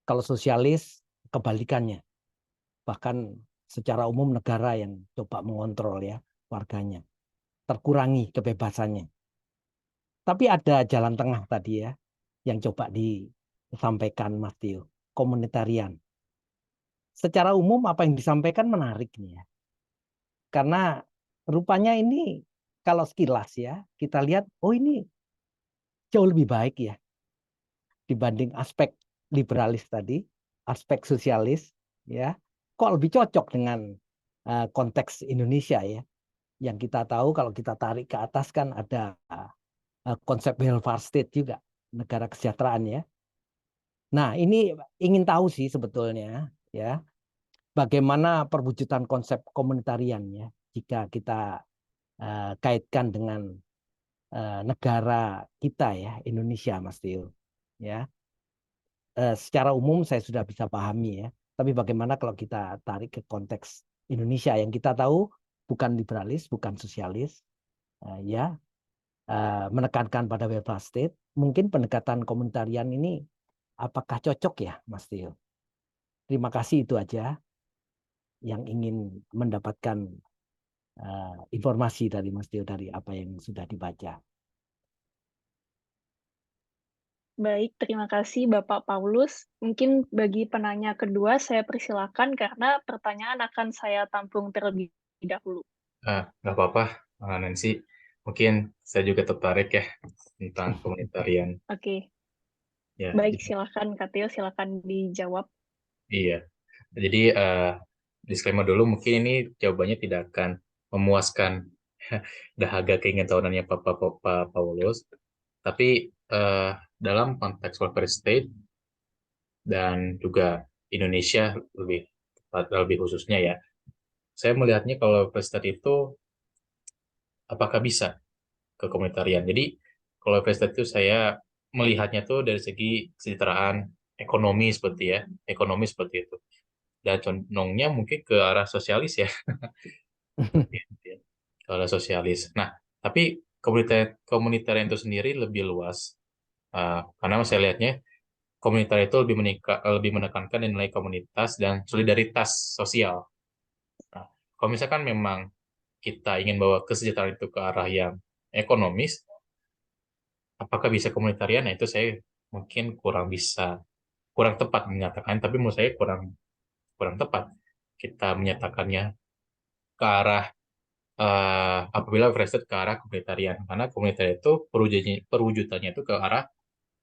Kalau sosialis kebalikannya, bahkan secara umum negara yang coba mengontrol ya warganya, terkurangi kebebasannya. Tapi ada jalan tengah tadi ya, yang coba disampaikan Mas Tio, komunitarian. Secara umum apa yang disampaikan menarik nih ya. Karena rupanya ini kalau sekilas ya kita lihat, oh ini jauh lebih baik ya dibanding aspek liberalis tadi, aspek sosialis, ya. Kok lebih cocok dengan konteks Indonesia ya. Yang kita tahu kalau kita tarik ke atas kan ada konsep welfare state juga, negara kesejahteraan ya. Nah, ini ingin tahu sih sebetulnya ya, bagaimana perwujudan konsep komunitarian ya jika kita kaitkan dengan negara kita ya, Indonesia Mas Tio. Ya. Secara umum saya sudah bisa pahami ya. Tapi bagaimana kalau kita tarik ke konteks Indonesia yang kita tahu bukan liberalis, bukan sosialis, ya menekankan pada welfare state. Mungkin pendekatan komunitarian ini apakah cocok ya, Mas Tio? Terima kasih, itu aja yang ingin mendapatkan informasi dari Mas Tio dari apa yang sudah dibaca. Baik, terima kasih Bapak Paulus. Mungkin bagi penanya kedua, saya persilakan karena pertanyaan akan saya tampung terlebih dahulu. Nggak apa-apa, Nancy. Mungkin saya juga tertarik ya tentang komunitarian. Oke, Ya, baik, silakan Kak Tio, silakan dijawab. iya. Jadi disclaimer dulu, mungkin ini jawabannya tidak akan memuaskan dahaga keingintahuannya Pak Paulus. Tapi dalam konteks welfare state dan juga Indonesia lebih khususnya ya, saya melihatnya kalau welfare state itu apakah bisa ke komunitarian. Jadi kalau welfare state itu saya melihatnya tuh dari segi kesejahteraan ekonomi seperti itu. Dan condongnya mungkin ke arah sosialis ya, ke arah sosialis. Nah, tapi komunitarian itu sendiri lebih luas. Karena saya lihatnya komunitarian itu lebih menekankan nilai komunitas dan solidaritas sosial. Nah, kalau misalkan memang kita ingin bawa kesejahteraan itu ke arah yang ekonomis, apakah bisa komunitarian? Nah, itu saya mungkin kurang tepat menyatakan, tapi menurut saya kurang tepat kita menyatakannya ke arah apabila Friendster ke arah komunitarian, karena komunitarian itu perwujudannya itu ke arah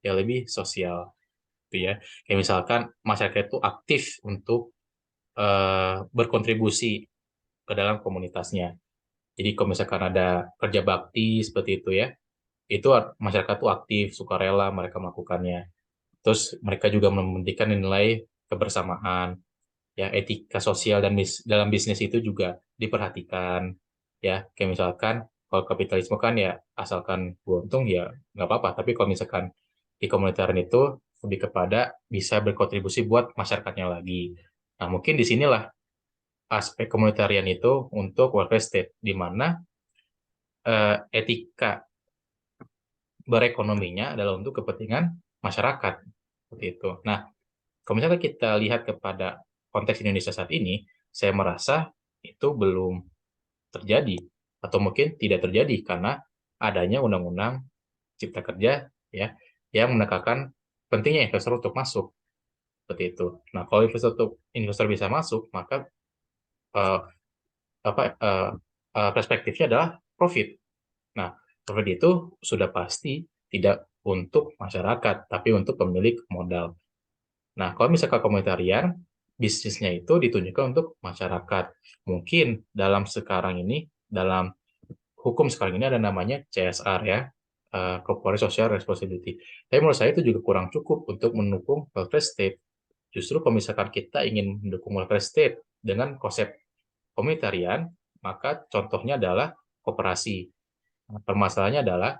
yang lebih sosial, gitu ya. Kayak misalkan masyarakat itu aktif untuk berkontribusi ke dalam komunitasnya. Jadi kalau misalkan ada kerja bakti seperti itu ya, itu masyarakat itu aktif, sukarela mereka melakukannya. Terus mereka juga memberikan nilai kebersamaan, ya etika sosial dan dalam bisnis itu juga diperhatikan, ya kayak misalkan kalau kapitalisme kan ya asalkan untung ya nggak apa-apa, tapi kalau misalkan di komunitarian itu lebih kepada bisa berkontribusi buat masyarakatnya lagi. Nah mungkin disinilah aspek komunitarian itu untuk welfare state, di mana etika berekonominya adalah untuk kepentingan masyarakat seperti itu. Nah, kalau misalnya kita lihat kepada konteks Indonesia saat ini, saya merasa itu belum terjadi atau mungkin tidak terjadi karena adanya Undang-Undang Cipta Kerja ya yang menekankan pentingnya investor untuk masuk seperti itu. Nah, kalau investor bisa masuk, maka uh, perspektifnya adalah profit. Nah, profit itu sudah pasti tidak untuk masyarakat, tapi untuk pemilik modal. Nah, kalau misalkan komunitarian, bisnisnya itu ditunjukkan untuk masyarakat. Mungkin dalam hukum sekarang ini ada namanya CSR ya, Corporate Social Responsibility. Tapi menurut saya itu juga kurang cukup untuk mendukung welfare state. Justru kalau misalkan kita ingin mendukung welfare state dengan konsep komunitarian, maka contohnya adalah koperasi. Nah, permasalahannya adalah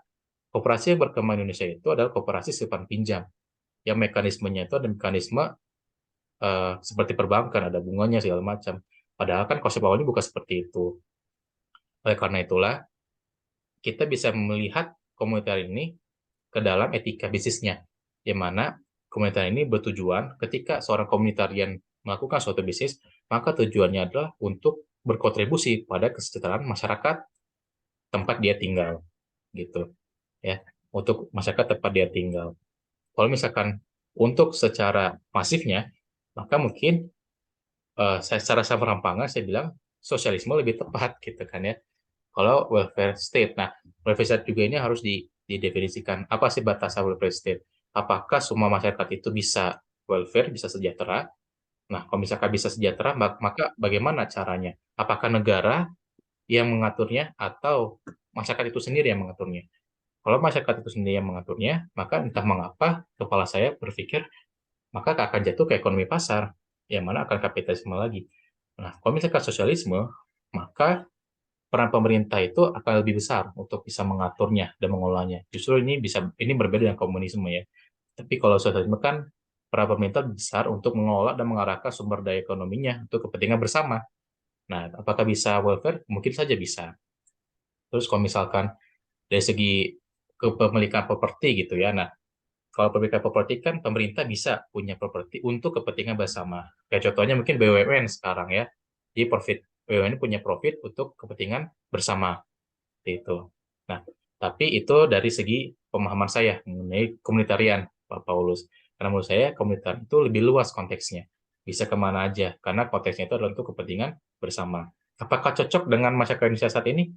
koperasi yang berkembang di Indonesia itu adalah koperasi simpan pinjam. Yang mekanismenya itu ada mekanisme seperti perbankan, ada bunganya segala macam. Padahal kan konsep awalnya bukan seperti itu. Oleh karena itulah, kita bisa melihat komunitarian ini ke dalam etika bisnisnya, di mana komunitarian ini bertujuan ketika seorang komunitarian melakukan suatu bisnis, maka tujuannya adalah untuk berkontribusi pada kesejahteraan masyarakat tempat dia tinggal, gitu ya, untuk masyarakat tempat dia tinggal. Kalau misalkan untuk secara masifnya, maka mungkin saya secara serampangan saya bilang sosialisme lebih tepat gitu kan ya. kalau welfare state. Nah, welfare state juga ini harus didefinisikan. Apa sih batasan welfare state? Apakah semua masyarakat itu bisa welfare, bisa sejahtera? Nah, kalau misalkan bisa sejahtera, maka bagaimana caranya? Apakah negara yang mengaturnya atau masyarakat itu sendiri yang mengaturnya? Kalau masyarakat itu sendiri yang mengaturnya, maka entah mengapa kepala saya berpikir maka akan jatuh ke ekonomi pasar, yang mana akan kapitalisme lagi. Nah, kalau misalkan sosialisme, maka peran pemerintah itu akan lebih besar untuk bisa mengaturnya dan mengelolanya. Justru ini berbeda dengan komunisme ya. Tapi kalau sosialisme kan peran pemerintah besar untuk mengelola dan mengarahkan sumber daya ekonominya untuk kepentingan bersama. Nah, apakah bisa welfare? Mungkin saja bisa. Terus kalau misalkan dari segi kepemilikan properti gitu ya. Nah, kalau pemilikan properti kan pemerintah bisa punya properti untuk kepentingan bersama. Kayak contohnya mungkin BUMN sekarang ya. Jadi BUMN punya profit untuk kepentingan bersama. Seperti itu. Nah, tapi itu dari segi pemahaman saya mengenai komunitarian, Pak Paulus. Karena menurut saya komunitarian itu lebih luas konteksnya. Bisa kemana aja, karena konteksnya itu adalah untuk kepentingan bersama. Apakah cocok dengan masyarakat Indonesia saat ini?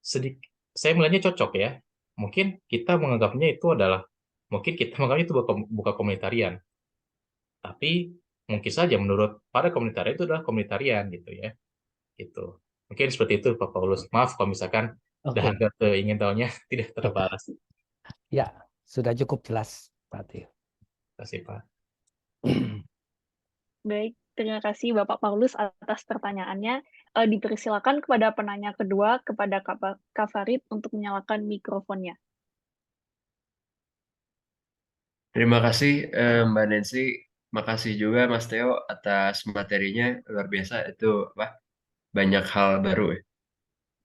Saya melihatnya cocok ya. Mungkin kita menganggapnya itu bukan komunitarian. Tapi mungkin saja menurut para komunitarian itu adalah komunitarian gitu ya. Gitu. Mungkin seperti itu Pak Paulus. Maaf kalau misalkan Oke, dahaga ingin tahunya tidak terbalas. ya sudah cukup jelas, Pak Tio. Terima kasih Pak. Baik, terima kasih Bapak Paulus atas pertanyaannya. Dipersilakan kepada penanya kedua, kepada Kak Farid untuk menyalakan mikrofonnya. Terima kasih Mbak Nancy. Makasih juga Mas Theo atas materinya luar biasa itu banyak hal baru ya.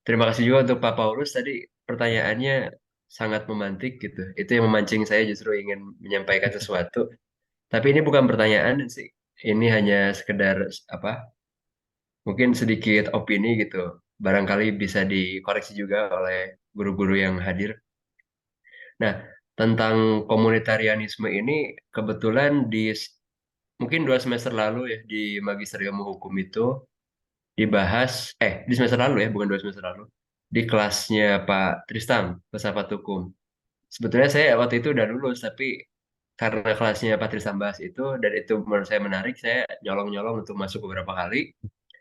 Terima kasih juga untuk Pak Paulus tadi pertanyaannya sangat memantik gitu. Itu yang memancing saya justru ingin menyampaikan sesuatu. Tapi ini bukan pertanyaan sih. Ini hanya sekedar apa? Mungkin sedikit opini gitu. Barangkali bisa dikoreksi juga oleh guru-guru yang hadir. Nah, tentang komunitarianisme ini kebetulan mungkin 2 semester lalu ya di Magister Ilmu Hukum itu dibahas, di semester lalu ya, bukan 2 semester lalu, di kelasnya Pak Tristam, filsafat hukum. Sebetulnya saya waktu itu udah lulus, tapi karena kelasnya Pak Tristam bahas itu, dan itu menurut saya menarik, saya nyolong-nyolong untuk masuk beberapa kali.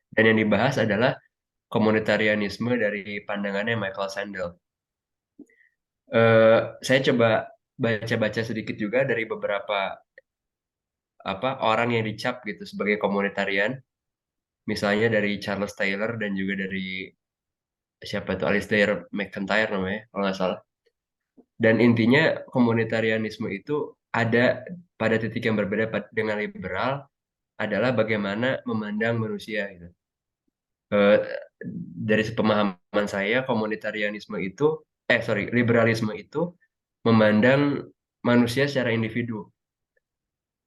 Dan yang dibahas adalah komunitarianisme dari pandangannya Michael Sandel. Saya coba baca-baca sedikit juga dari beberapa orang yang dicap gitu sebagai komunitarian, misalnya dari Charles Taylor dan juga dari siapa itu Alistair McIntyre namanya kalau nggak salah. Dan intinya komunitarianisme itu ada pada titik yang berbeda dengan liberal adalah bagaimana memandang manusia gitu. Eh, dari pemahaman saya komunitarianisme itu liberalisme itu memandang manusia secara individu,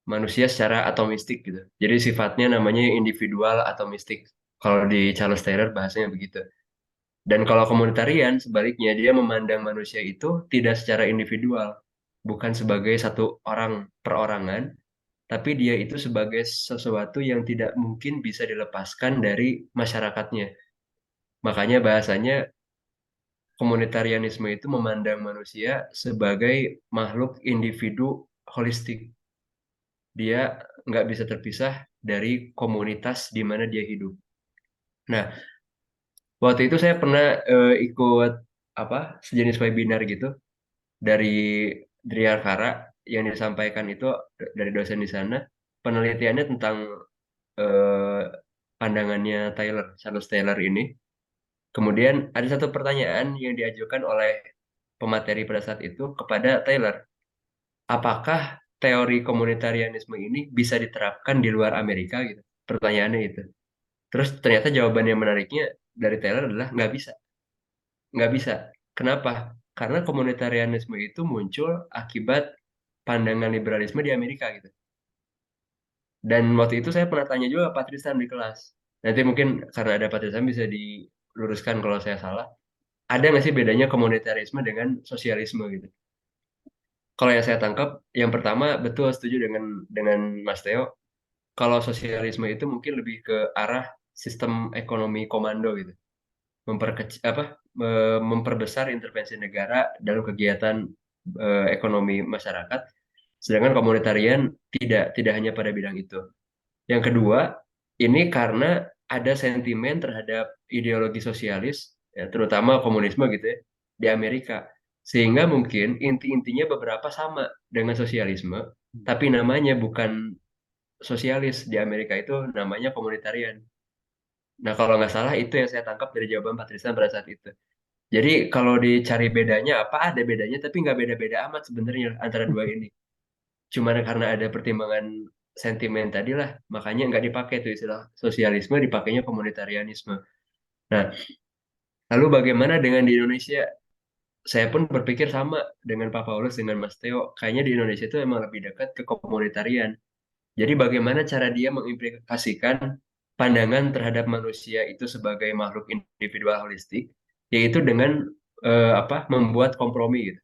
manusia secara atomistik gitu. Jadi sifatnya namanya individual atomistik. Kalau di Charles Taylor bahasanya begitu. Dan kalau komunitarian sebaliknya dia memandang manusia itu tidak secara individual, bukan sebagai satu orang perorangan, tapi dia itu sebagai sesuatu yang tidak mungkin bisa dilepaskan dari masyarakatnya. Makanya bahasanya komunitarianisme itu memandang manusia sebagai makhluk individu holistik. Dia nggak bisa terpisah dari komunitas di mana dia hidup. Nah, waktu itu saya pernah ikut sejenis webinar gitu dari Driarkara yang disampaikan itu dari dosen di sana. Penelitiannya tentang eh, pandangannya Charles Taylor ini. Kemudian ada satu pertanyaan yang diajukan oleh pemateri pada saat itu kepada Taylor. Apakah teori komunitarianisme ini bisa diterapkan di luar Amerika gitu? Pertanyaannya itu. Terus ternyata jawaban yang menariknya dari Taylor adalah nggak bisa. Nggak bisa. Kenapa? Karena komunitarianisme itu muncul akibat pandangan liberalisme di Amerika gitu. Dan waktu itu saya pernah tanya juga Pak Tristan di kelas. Nanti mungkin karena ada Pak Tristan bisa diluruskan kalau saya salah. Ada nggak sih bedanya komunitarisme dengan sosialisme gitu? Kalau yang saya tangkap, yang pertama betul setuju dengan Mas Theo. Kalau sosialisme itu mungkin lebih ke arah sistem ekonomi komando gitu, memperbesar intervensi negara dalam kegiatan ekonomi masyarakat, sedangkan komunitarian tidak hanya pada bidang itu. Yang kedua, ini karena ada sentimen terhadap ideologi sosialis, ya, terutama komunisme gitu ya, di Amerika. Sehingga mungkin inti-intinya beberapa sama dengan sosialisme, tapi namanya bukan sosialis. Di Amerika itu namanya komunitarian. Nah, kalau nggak salah itu yang saya tangkap dari jawaban Pak Tristan pada saat itu. Jadi kalau dicari bedanya apa, ada bedanya, tapi nggak beda-beda amat sebenarnya antara dua ini. Cuman karena ada pertimbangan sentimen tadi lah, makanya nggak dipakai tuh istilah sosialisme, dipakainya komunitarianisme. Nah, lalu bagaimana dengan di Indonesia? Saya pun berpikir sama dengan Pak Paulus, dengan Mas Theo. Kayaknya di Indonesia itu emang lebih dekat ke komunitarian. Jadi bagaimana cara dia mengimplikasikan pandangan terhadap manusia itu sebagai makhluk individual holistik, yaitu dengan membuat kompromi gitu.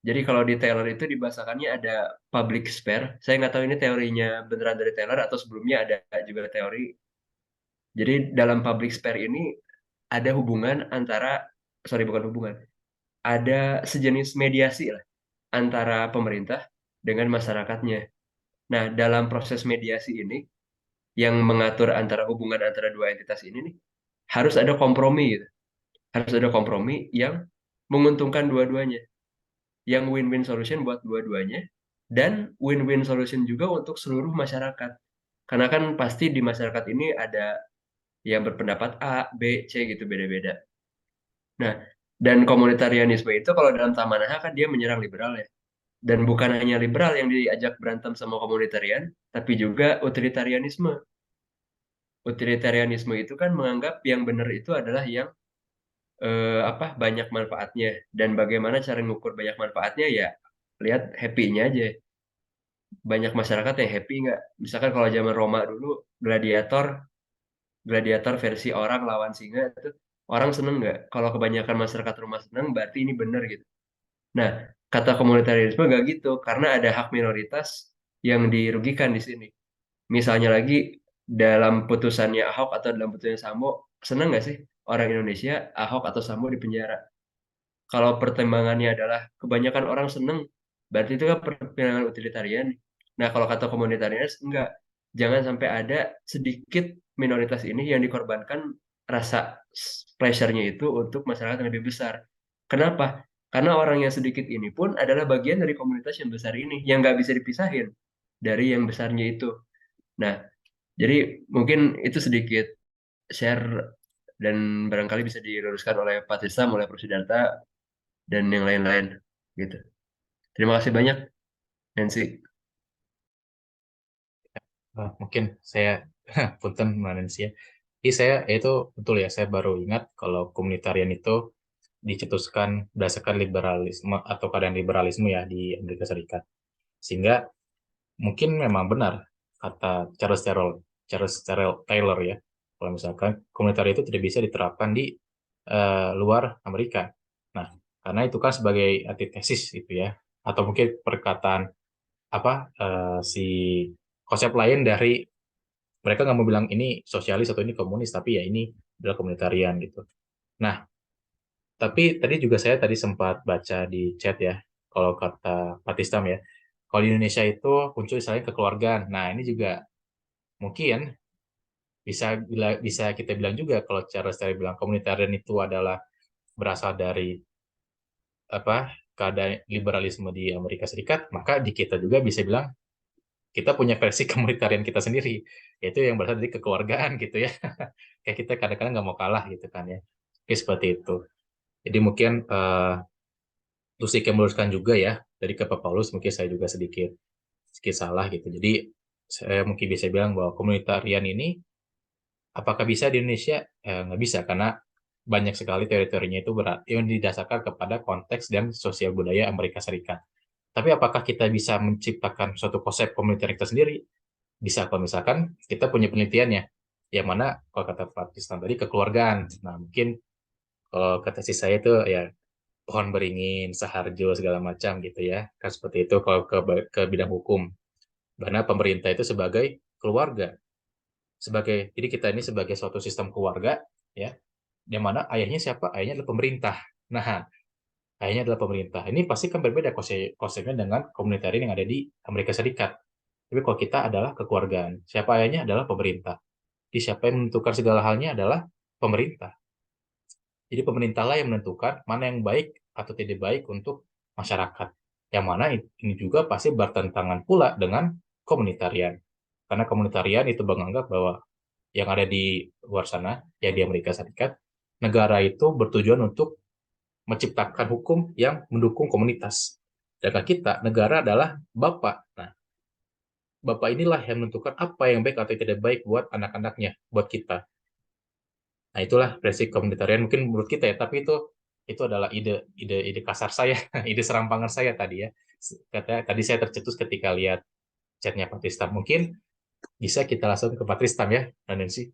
Jadi kalau di Taylor itu dibahasakannya ada public sphere. Saya nggak tahu ini teorinya beneran dari Taylor atau sebelumnya ada juga teori. Jadi dalam public sphere ini ada hubungan antara, sorry bukan hubungan, ada sejenis mediasi lah antara pemerintah dengan masyarakatnya. Nah, dalam proses mediasi ini yang mengatur antara hubungan antara dua entitas ini nih, harus ada kompromi gitu. Harus ada kompromi yang menguntungkan dua-duanya. Yang win-win solution buat dua-duanya dan win-win solution juga untuk seluruh masyarakat. Karena kan pasti di masyarakat ini ada yang berpendapat A, B, C gitu beda-beda. Nah, dan komunitarianisme itu kalau dalam Tamanaha kan dia menyerang liberal ya. Dan bukan hanya liberal yang diajak berantem sama komunitarian, tapi juga utilitarianisme. Utilitarianisme itu kan menganggap yang benar itu adalah yang banyak manfaatnya, dan bagaimana cara mengukur banyak manfaatnya ya lihat happy-nya aja. Banyak masyarakat yang happy nggak? Misalkan kalau zaman Roma dulu gladiator gladiator versi orang lawan singa itu orang seneng nggak? Kalau kebanyakan masyarakat Roma seneng berarti ini benar gitu. Nah, kata komunitarisme nggak gitu, karena ada hak minoritas yang dirugikan di sini. Misalnya lagi dalam putusannya Ahok atau dalam putusannya Sambo, seneng nggak sih orang Indonesia Ahok atau Sambo di penjara? Kalau pertimbangannya adalah kebanyakan orang seneng, berarti itu kan pertimbangan utilitarian. Nah, kalau kata komunitarianis, enggak. Jangan sampai ada sedikit minoritas ini yang dikorbankan rasa pleasure-nya itu untuk masyarakat yang lebih besar. Kenapa? Karena orang yang sedikit ini pun adalah bagian dari komunitas yang besar ini, yang nggak bisa dipisahin dari yang besarnya itu. Nah, jadi mungkin itu sedikit share dan barangkali bisa diluruskan oleh Pak Tisam, oleh Prof. Sidarta, dan yang lain-lain gitu. Terima kasih banyak, Nancy. Mungkin saya punten Malaysia. Jadi saya itu betul ya, saya baru ingat kalau komunitarian itu dicetuskan berdasarkan liberalisme atau keadaan liberalisme ya di Amerika Serikat. Sehingga mungkin memang benar kata Taylor ya, kalau misalkan komunitarian itu tidak bisa diterapkan di luar Amerika. Nah, karena itu kan sebagai antitesis itu ya, atau mungkin perkataan si konsep lain dari mereka nggak mau bilang ini sosialis atau ini komunis, tapi ya ini adalah komunitarian gitu. Nah, tapi tadi juga saya tadi sempat baca di chat ya, kalau kata Patistam ya, kalau di Indonesia itu muncul misalnya kekeluargaan. Nah, ini juga mungkin bisa kita bilang juga kalau cara saya bilang komunitarian itu adalah berasal dari keadaan liberalisme di Amerika Serikat, maka di kita juga bisa bilang kita punya versi komunitarian kita sendiri, yaitu yang berasal dari kekeluargaan gitu ya. Kayak kita kadang-kadang nggak mau kalah gitu kan ya. Oke, seperti itu. Jadi mungkin terus saya meluruskan juga ya dari ke Pak Paulus, mungkin saya juga sedikit salah gitu. Jadi saya mungkin bisa bilang bahwa komunitarian ini apakah bisa di Indonesia? Nggak bisa karena banyak sekali teori-teorinya itu yang didasarkan kepada konteks dan sosial budaya Amerika Serikat. Tapi apakah kita bisa menciptakan suatu konsep komunitarian kita sendiri? Bisa kalau misalkan kita punya penelitiannya. Yang mana kalau kata Pak Tristan tadi kekeluargaan. Nah mungkin kalau kata si saya itu ya pohon beringin, saharjo segala macam gitu ya. Kan seperti itu kalau ke bidang hukum. Karena pemerintah itu sebagai keluarga. Jadi kita ini sebagai suatu sistem keluarga ya. Yang mana ayahnya siapa? Ayahnya adalah pemerintah. Nah, ayahnya adalah pemerintah. Ini pasti kan berbeda konsepnya dengan komunitarian yang ada di Amerika Serikat. Tapi kalau kita adalah kekeluargaan. Siapa ayahnya adalah pemerintah. Jadi siapa yang menentukan segala halnya adalah pemerintah. Jadi pemerintahlah yang menentukan mana yang baik atau tidak baik untuk masyarakat. Yang mana ini juga pasti bertentangan pula dengan komunitarian. Karena komunitarian itu menganggap bahwa yang ada di luar sana, ya di Amerika Serikat, negara itu bertujuan untuk menciptakan hukum yang mendukung komunitas. Sedangkan kita, negara adalah Bapak. Nah, Bapak inilah yang menentukan apa yang baik atau tidak baik buat anak-anaknya, buat kita. Nah, itulah prinsip komunitarian mungkin menurut kita ya, tapi itu adalah ide kasar saya, ide serampangan saya tadi ya. Tadi saya tercetus ketika lihat chatnya Patristam. Mungkin bisa kita langsung ke Patristam ya, Nancy.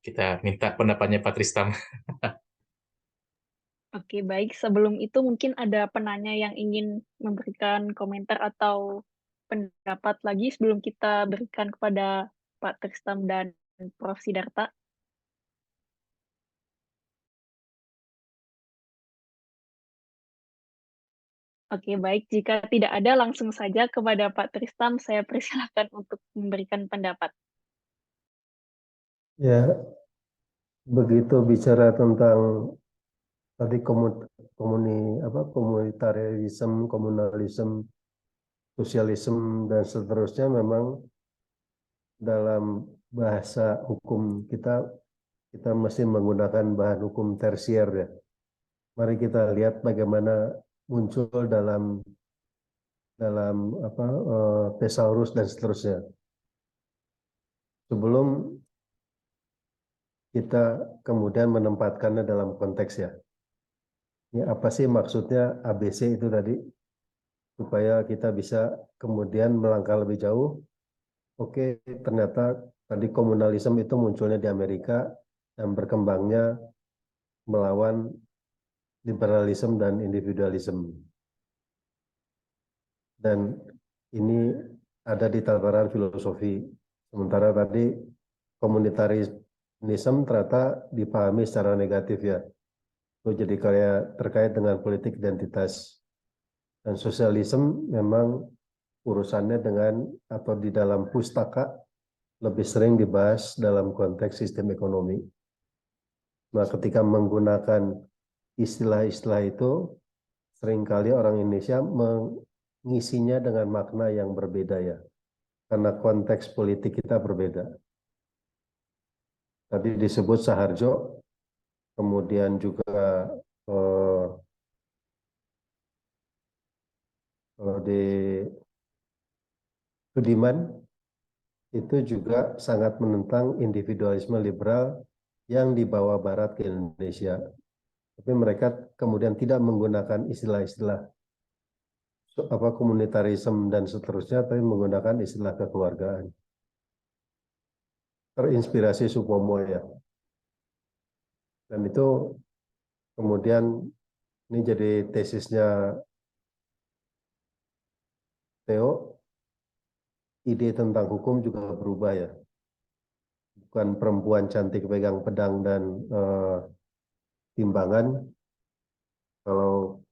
Kita minta pendapatnya Patristam. Oke, baik. Sebelum itu mungkin ada penanya yang ingin memberikan komentar atau pendapat lagi sebelum kita berikan kepada Pak Tristam dan Prof. Sidarta. Oke, baik. Jika tidak ada, langsung saja kepada Pak Tristam. Saya persilakan untuk memberikan pendapat. Ya, begitu bicara tentang tadi komunitarisme, komunalisme, sosialisme dan seterusnya, memang dalam bahasa hukum kita mesti menggunakan bahan hukum tersier ya. Mari kita lihat bagaimana muncul dalam Thesaurus dan seterusnya. Sebelum kita kemudian menempatkannya dalam konteks ya. Ini apa sih maksudnya ABC itu tadi? Supaya kita bisa kemudian melangkah lebih jauh. Oke, ternyata tadi komunalisme itu munculnya di Amerika dan berkembangnya melawan liberalisme dan individualisme. Dan ini ada di tataran filosofi. Sementara tadi komunitarisme ternyata dipahami secara negatif ya. Itu jadi kayak terkait dengan politik identitas. Dan sosialisme memang urusannya dengan atau di dalam pustaka lebih sering dibahas dalam konteks sistem ekonomi. Nah, ketika menggunakan istilah-istilah itu, seringkali orang Indonesia mengisinya dengan makna yang berbeda ya. Karena konteks politik kita berbeda. Tadi disebut Saharjo, kemudian juga di Sudiman, itu juga sangat menentang individualisme liberal yang dibawa Barat ke Indonesia. Tapi mereka kemudian tidak menggunakan istilah-istilah komunitarisme dan seterusnya, tapi menggunakan istilah kekeluargaan. Terinspirasi Supomo ya. Dan itu kemudian ini jadi tesisnya Theo. Ide tentang hukum juga berubah ya. Bukan perempuan cantik pegang pedang dan timbangan. Kalau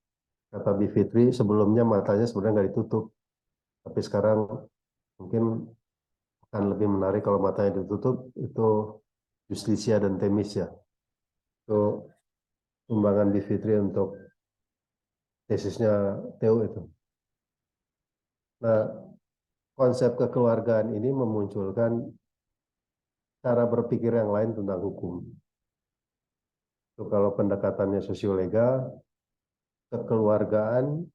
kata Bivitri, sebelumnya matanya sebenarnya nggak ditutup. Tapi sekarang mungkin akan lebih menarik kalau matanya ditutup, itu Justisia dan Temis ya. Itu sumbangan Bivitri untuk tesisnya Theo itu. Nah, konsep kekeluargaan ini memunculkan cara berpikir yang lain tentang hukum. Itu kalau pendekatannya sosiolegal, kekeluargaan,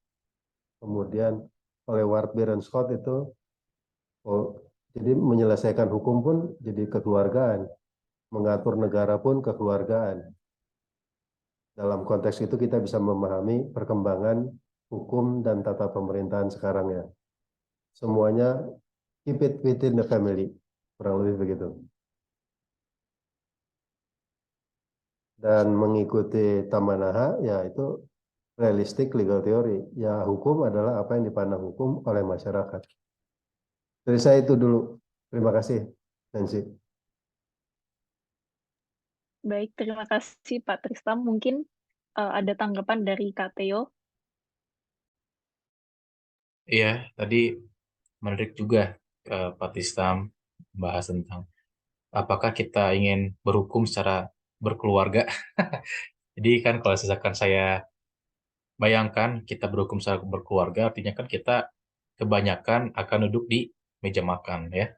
kemudian oleh Wartburg dan Scott itu, jadi menyelesaikan hukum pun jadi kekeluargaan, mengatur negara pun kekeluargaan. Dalam konteks itu kita bisa memahami perkembangan hukum dan tata pemerintahan sekarang ya. Semuanya keep it within the family, kurang lebih begitu. Dan mengikuti Tamanaha, ya itu realistic legal theory. Ya hukum adalah apa yang dipandang hukum oleh masyarakat. Dari saya itu dulu. Terima kasih, Nancy. Baik, terima kasih Pak Tristam. Mungkin ada tanggapan dari Kak Theo. Iya, tadi menarik juga Pak Tistam bahas tentang apakah kita ingin berhukum secara berkeluarga. Jadi kan kalau misalkan saya bayangkan kita berhukum secara berkeluarga, artinya kan kita kebanyakan akan duduk di meja makan ya.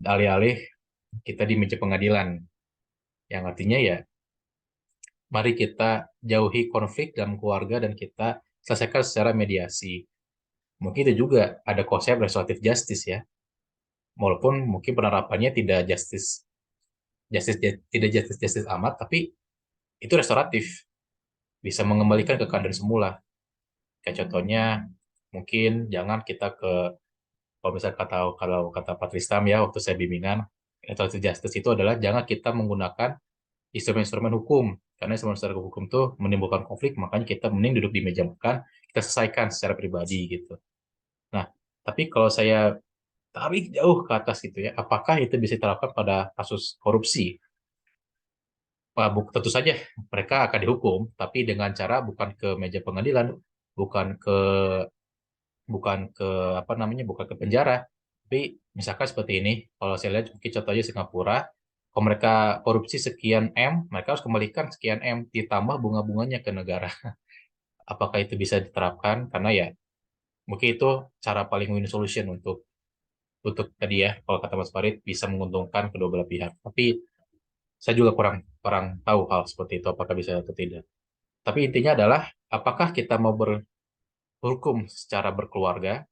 Alih-alih kita di meja pengadilan. Yang artinya ya, mari kita jauhi konflik dalam keluarga dan kita selesaikan secara mediasi. Mungkin itu juga ada konsep restoratif justice ya. Walaupun mungkin penerapannya tidak justice amat, tapi itu restoratif, bisa mengembalikan ke keadaan semula. Kayak contohnya, mungkin jangan kita kalau misalnya kalau kata Pak Tristam ya, waktu saya bimbingan, restoratif justice itu adalah jangan kita menggunakan instrumen-instrumen hukum, karena instrumen-instrumen hukum itu menimbulkan konflik, makanya kita mending duduk di meja makan, kita selesaikan secara pribadi gitu. Nah, tapi kalau saya tarik jauh ke atas gitu ya, apakah itu bisa diterapkan pada kasus korupsi? Tentu saja mereka akan dihukum, tapi dengan cara bukan ke meja pengadilan, bukan ke bukan ke apa namanya, bukan ke penjara, tapi misalkan seperti ini. Kalau saya lihat mungkin contohnya Singapura, kalau mereka korupsi sekian M, mereka harus kembalikan sekian M ditambah bunga-bunganya ke negara. Apakah itu bisa diterapkan? Karena ya mungkin itu cara paling win solution untuk tadi ya, kalau kata Mas Farid bisa menguntungkan kedua belah pihak. Tapi saya juga kurang kurang tahu hal seperti itu apakah bisa atau tidak. Tapi intinya adalah apakah kita mau berhukum secara berkeluarga,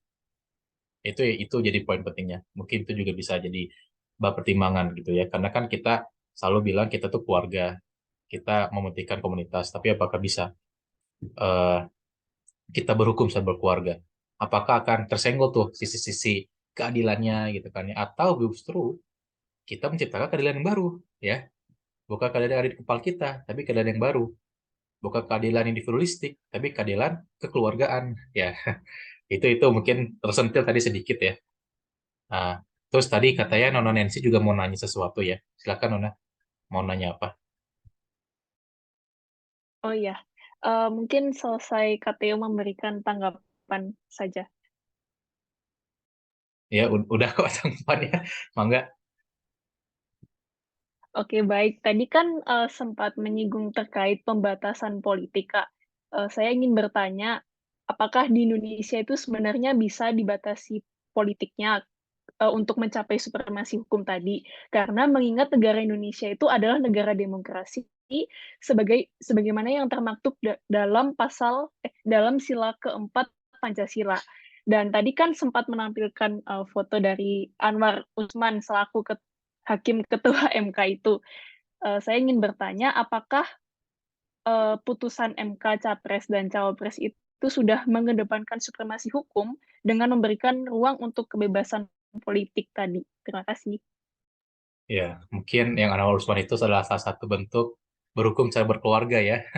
itu jadi poin pentingnya. Mungkin itu juga bisa jadi bahan pertimbangan gitu ya. Karena kan kita selalu bilang kita tuh keluarga, kita mementingkan komunitas. Tapi apakah bisa eh, kita berhukum secara berkeluarga? Apakah akan tersenggol tuh sisi-sisi keadilannya gitu kan ya? Atau justru kita menciptakan keadilan yang baru ya? Bukan keadilan yang ada di kepala kita, tapi keadilan yang baru. Bukan keadilan individualistik, tapi keadilan kekeluargaan ya. Itu mungkin tersentil tadi sedikit ya. Nah, terus tadi katanya Nona Nancy juga mau nanya sesuatu ya. Silakan Nona, mau nanya apa? Oh iya, mungkin selesai Kak Theo memberikan tanggapan saja. Ya udah kok tanggapannya, mangga. Oke, baik. Tadi kan sempat menyinggung terkait pembatasan politik, Kak. Saya ingin bertanya, apakah di Indonesia itu sebenarnya bisa dibatasi politiknya untuk mencapai supremasi hukum tadi? Karena mengingat negara Indonesia itu adalah negara demokrasi sebagaimana yang termaktub dalam dalam sila keempat Pancasila. Dan tadi kan sempat menampilkan foto dari Anwar Usman selaku Hakim Ketua MK itu. Saya ingin bertanya, apakah putusan MK Capres dan Cawapres itu sudah mengedepankan supremasi hukum dengan memberikan ruang untuk kebebasan politik tadi? Terima kasih. Ya, mungkin yang Anwar Usman itu adalah salah satu bentuk berhukum secara berkeluarga ya,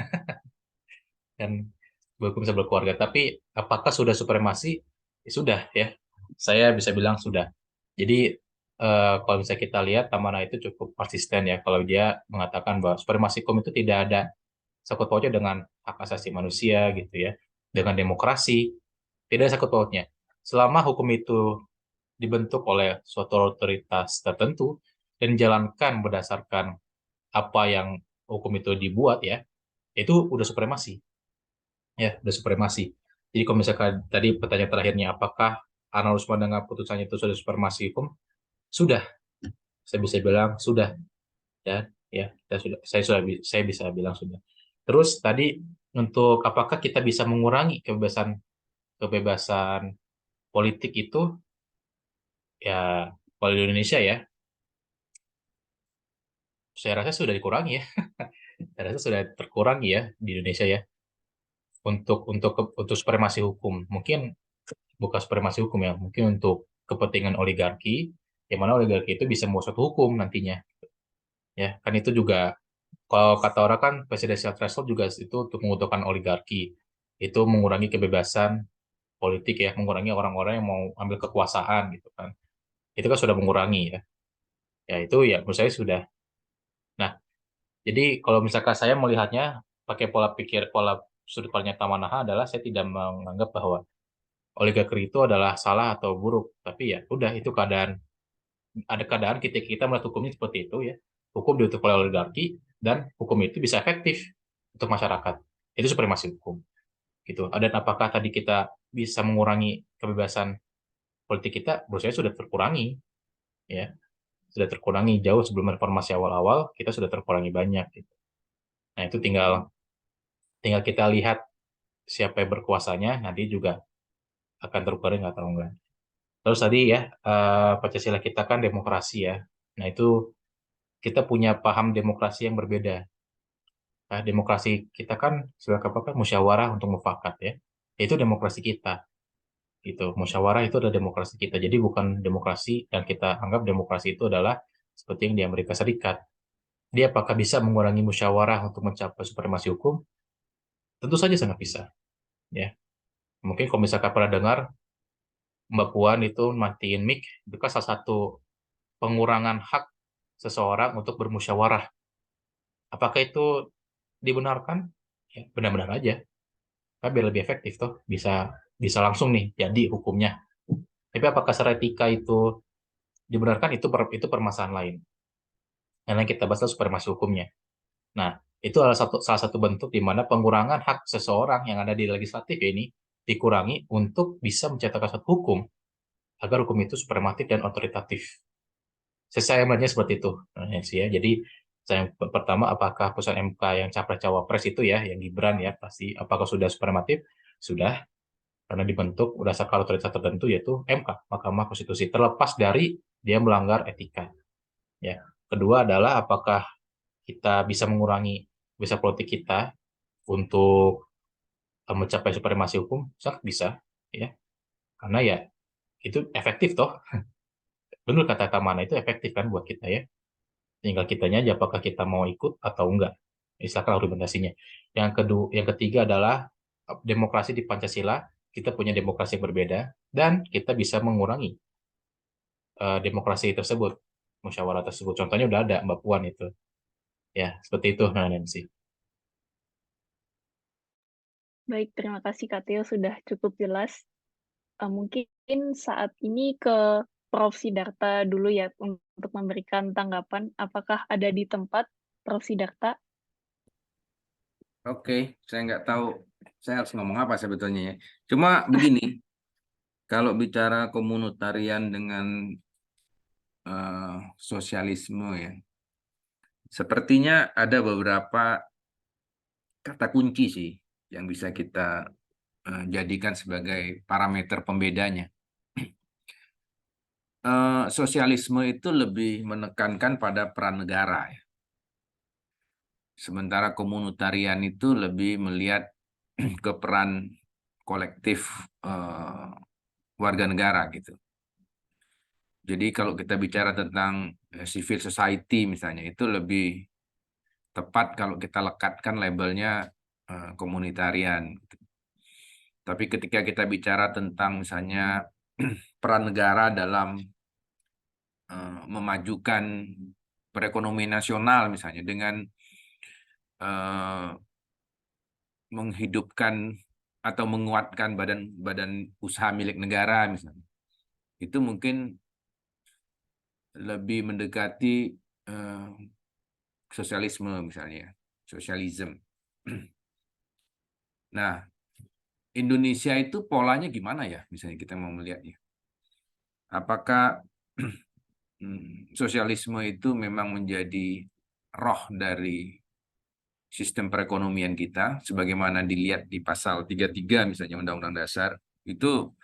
dan berhukum secara berkeluarga. Tapi apakah sudah supremasi? Ya, sudah ya. Saya bisa bilang sudah. Jadi kalau misalnya kita lihat Tamara itu cukup konsisten ya kalau dia mengatakan bahwa supremasi hukum itu tidak ada sangkut pautnya dengan hak asasi manusia gitu ya, dengan demokrasi, tidak ada sangkut pautnya. Selama hukum itu dibentuk oleh suatu otoritas tertentu dan dijalankan berdasarkan apa yang hukum itu dibuat ya, itu udah supremasi. Ya, udah supremasi. Jadi kalau misalkan tadi pertanyaan terakhirnya apakah analis dengan putusannya itu sudah supremasi hukum? Sudah. Saya bisa bilang sudah ya, ya, saya bisa bilang sudah. Terus tadi untuk apakah kita bisa mengurangi kebebasan kebebasan politik itu ya, kalau di Indonesia ya, saya rasa sudah dikurangi ya. Saya rasa sudah terkurangi ya di Indonesia ya untuk supremasi hukum. Mungkin bukan supremasi hukum ya, mungkin untuk kepentingan oligarki, yang mana oligarki itu bisa membuat suatu hukum nantinya. Ya, kan itu juga kalau kata orang kan presidensial threshold juga itu untuk menguntungkan oligarki. Itu mengurangi kebebasan politik ya, mengurangi orang-orang yang mau ambil kekuasaan gitu kan. Itu kan sudah mengurangi ya. Ya itu ya menurut saya sudah. Nah, Jadi kalau misalkan saya melihatnya pakai pola sudut pandang Tamanaha adalah saya tidak menganggap bahwa oligarki itu adalah salah atau buruk, tapi ya udah itu keadaan, ada keadaan kita melihat hukumnya seperti itu ya. Hukum diutuk oleh oligarki dan hukum itu bisa efektif untuk masyarakat. Itu supremasi hukum gitu. Dan apakah tadi kita bisa mengurangi kebebasan politik kita? Menurut saya sudah terkurangi ya, sudah terkurangi jauh sebelum reformasi awal-awal kita sudah terkurangi banyak gitu. Nah itu tinggal tinggal kita lihat siapa yang berkuasanya nanti juga akan terkurangi atau enggak. Terus tadi ya Pancasila kita kan demokrasi ya. Nah itu kita punya paham demokrasi yang berbeda. Nah, demokrasi kita kan sebagai apa kan musyawarah untuk mufakat ya. Itu demokrasi kita gitu. Musyawarah itu adalah demokrasi kita. Jadi bukan demokrasi yang kita anggap demokrasi itu adalah seperti yang di Amerika Serikat. Dia apakah bisa mengurangi musyawarah untuk mencapai supremasi hukum? Tentu saja sangat bisa ya. Mungkin kalau misalkan pernah dengar Mbak Puan itu matiin mic, itu kan salah satu pengurangan hak seseorang untuk bermusyawarah. Apakah itu dibenarkan? Ya, benar-benar aja. Kan biar lebih efektif toh, bisa bisa langsung nih jadi hukumnya. Tapi apakah secara etika itu dibenarkan itu permasalahan lain. Karena yang kita bahas adalah supremasi hukumnya. Nah, itu adalah salah satu bentuk di mana pengurangan hak seseorang yang ada di legislatif ini dikurangi untuk bisa menciptakan suatu hukum agar hukum itu suprematif dan otoritatif. Saya melihatnya seperti itu, sih ya. Jadi saya pertama apakah putusan MK yang capres cawapres itu ya, yang Gibran ya pasti apakah sudah suprematif? Sudah, karena dibentuk berdasarkan otoritas tertentu yaitu MK, Mahkamah Konstitusi, terlepas dari dia melanggar etika. Ya. Kedua adalah apakah kita bisa mengurangi bisa politik kita untuk mencapai supremasi hukum? Sangat bisa, ya. Karena ya itu efektif toh. Benar kata Kamana itu efektif kan buat kita ya. Tinggal kitanya aja apakah kita mau ikut atau enggak. Misalkan argumentasinya. Yang ketiga adalah demokrasi di Pancasila. Kita punya demokrasi yang berbeda dan kita bisa mengurangi demokrasi tersebut, musyawarah tersebut. Contohnya udah ada Mbak Puan itu. Ya, seperti itu Nancy. Baik, terima kasih Kak Teo sudah cukup jelas. Mungkin saat ini ke Prof. Sidarta dulu ya untuk memberikan tanggapan. Apakah ada di tempat Prof. Sidarta? Oke, saya nggak tahu saya harus ngomong apa sebetulnya ya. Cuma begini, kalau bicara komunitarian dengan sosialisme ya, sepertinya ada beberapa kata kunci sih yang bisa kita jadikan sebagai parameter pembedanya. Sosialisme itu lebih menekankan pada peran negara ya. Sementara komunitarian itu lebih melihat ke peran kolektif warga negara gitu. Jadi kalau kita bicara tentang civil society misalnya, itu lebih tepat kalau kita lekatkan labelnya komunitarian. Tapi ketika kita bicara tentang misalnya peran negara dalam memajukan perekonomian nasional misalnya dengan menghidupkan atau menguatkan badan usaha milik negara misalnya, itu mungkin lebih mendekati sosialisme misalnya, sosialisme. Nah, Indonesia itu polanya gimana ya? Misalnya kita mau melihatnya. Apakah sosialisme itu memang menjadi roh dari sistem perekonomian kita, sebagaimana dilihat di pasal 33 misalnya Undang-Undang Dasar, itu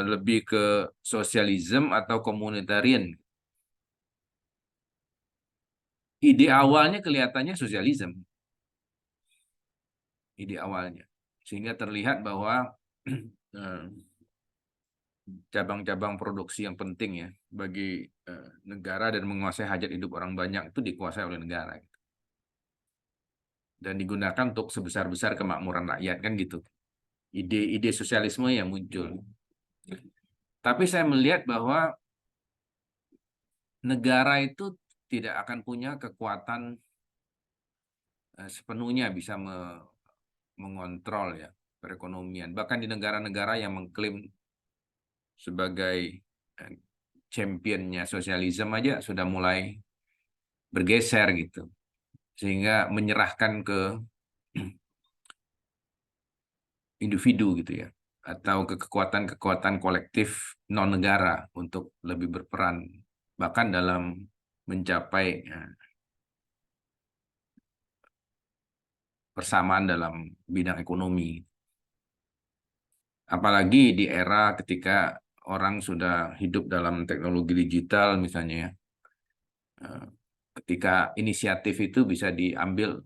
lebih ke sosialisme atau komunitarian. Ide awalnya kelihatannya sosialisme. Ide awalnya. Sehingga terlihat bahwa cabang-cabang produksi yang penting ya bagi negara dan menguasai hajat hidup orang banyak itu dikuasai oleh negara. Dan digunakan untuk sebesar-besar kemakmuran rakyat kan gitu. Ide-ide sosialisme yang muncul. Tapi saya melihat bahwa negara itu tidak akan punya kekuatan sepenuhnya bisa mengontrol ya perekonomian. Bahkan di negara-negara yang mengklaim sebagai championnya sosialisme aja sudah mulai bergeser gitu. Sehingga menyerahkan ke individu gitu ya. Atau ke kekuatan-kekuatan kolektif non-negara untuk lebih berperan. Bahkan dalam mencapai persamaan dalam bidang ekonomi. Apalagi di era ketika orang sudah hidup dalam teknologi digital misalnya ya. Ketika inisiatif itu bisa diambil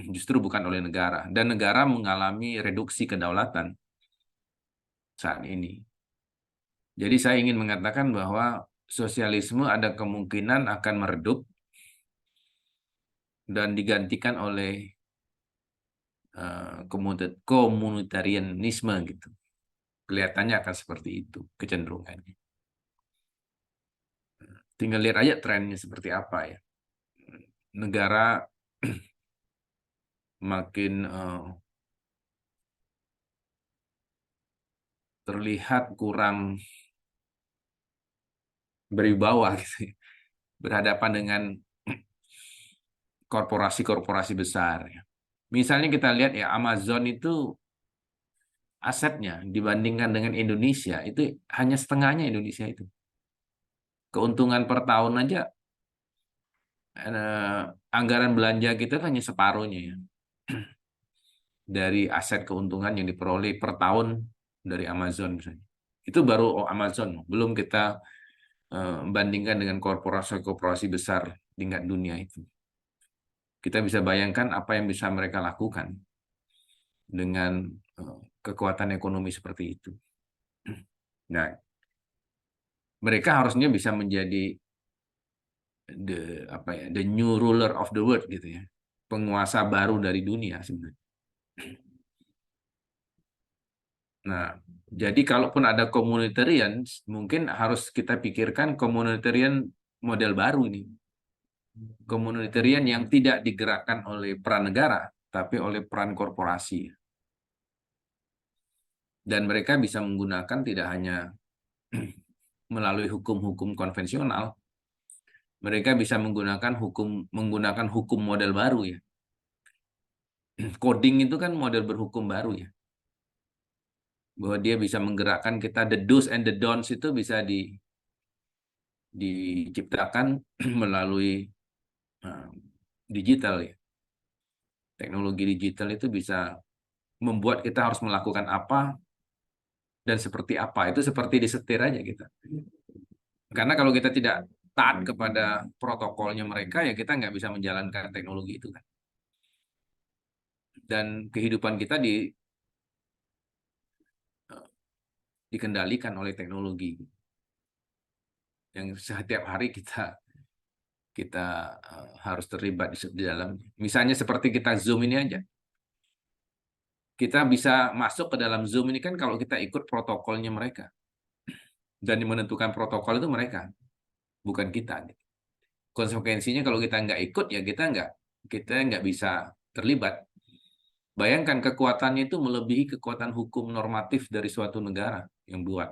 justru bukan oleh negara. Dan negara mengalami reduksi kedaulatan saat ini. Jadi saya ingin mengatakan bahwa sosialisme ada kemungkinan akan meredup dan digantikan oleh komunitarianisme gitu. Kelihatannya akan seperti itu kecenderungannya. Tinggal lihat aja trennya seperti apa ya. Negara makin terlihat kurang berwibawa gitu, berhadapan dengan korporasi-korporasi besar. Misalnya kita lihat ya Amazon itu asetnya dibandingkan dengan Indonesia itu hanya setengahnya Indonesia itu. Keuntungan per tahun aja anggaran belanja kita hanya separuhnya ya. Dari aset keuntungan yang diperoleh per tahun dari Amazon misalnya. Itu baru Amazon, belum kita bandingkan dengan korporasi-korporasi besar tingkat dunia itu. Kita bisa bayangkan apa yang bisa mereka lakukan dengan kekuatan ekonomi seperti itu. Nah, mereka harusnya bisa menjadi the new ruler of the world gitu ya, penguasa baru dari dunia sebenarnya. Nah, jadi kalaupun ada communitarian, mungkin harus kita pikirkan communitarian model baru ini. Communitarian yang tidak digerakkan oleh peran negara, tapi oleh peran korporasi. Dan mereka bisa menggunakan tidak hanya melalui hukum-hukum konvensional, mereka bisa menggunakan hukum model baru ya. Coding itu kan model berhukum baru ya. Bahwa dia bisa menggerakkan kita, the do's and the don'ts itu bisa diciptakan melalui digital ya. Teknologi digital itu bisa membuat kita harus melakukan apa dan seperti apa. Itu seperti disetir aja kita. Karena kalau kita tidak taat kepada protokolnya mereka, ya kita nggak bisa menjalankan teknologi itu kan. Dan kehidupan kita dikendalikan oleh teknologi yang setiap hari kita harus terlibat di dalam. Misalnya seperti kita Zoom ini aja. Kita bisa masuk ke dalam Zoom ini kan kalau kita ikut protokolnya mereka. Dan yang menentukan protokol itu mereka, bukan kita. Konsekuensinya kalau kita nggak ikut ya kita nggak bisa terlibat. Bayangkan kekuatannya itu melebihi kekuatan hukum normatif dari suatu negara yang buat.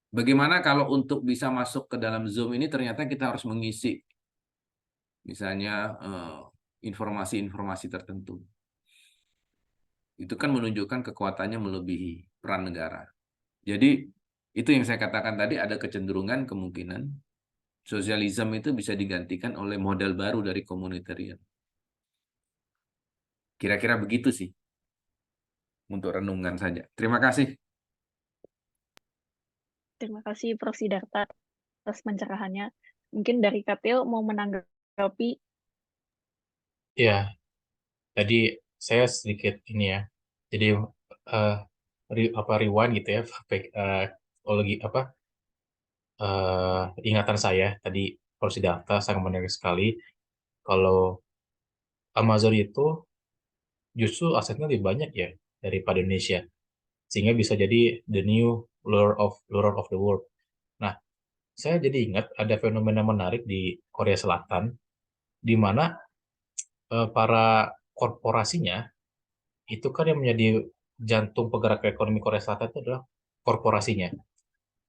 Bagaimana kalau untuk bisa masuk ke dalam Zoom ini ternyata kita harus mengisi misalnya informasi-informasi tertentu. Itu kan menunjukkan kekuatannya melebihi peran negara. Jadi itu yang saya katakan tadi, ada kecenderungan kemungkinan sosialisme itu bisa digantikan oleh model baru dari komunitarian. Kira-kira begitu sih untuk renungan saja. Terima kasih. Terima kasih Prof. Sidarta atas pencerahannya. Mungkin dari Kapil mau menanggapi. Ya, tadi saya sedikit ini ya. Jadi rewind gitu ya, ingatan saya tadi Prof. Sidarta sangat menarik sekali. Kalau Amazon itu justru asetnya lebih banyak ya daripada Indonesia, sehingga bisa jadi the new ruler of the world. Nah, saya jadi ingat ada fenomena menarik di Korea Selatan, di mana para korporasinya itu kan yang menjadi jantung penggerak ekonomi Korea Selatan itu adalah korporasinya,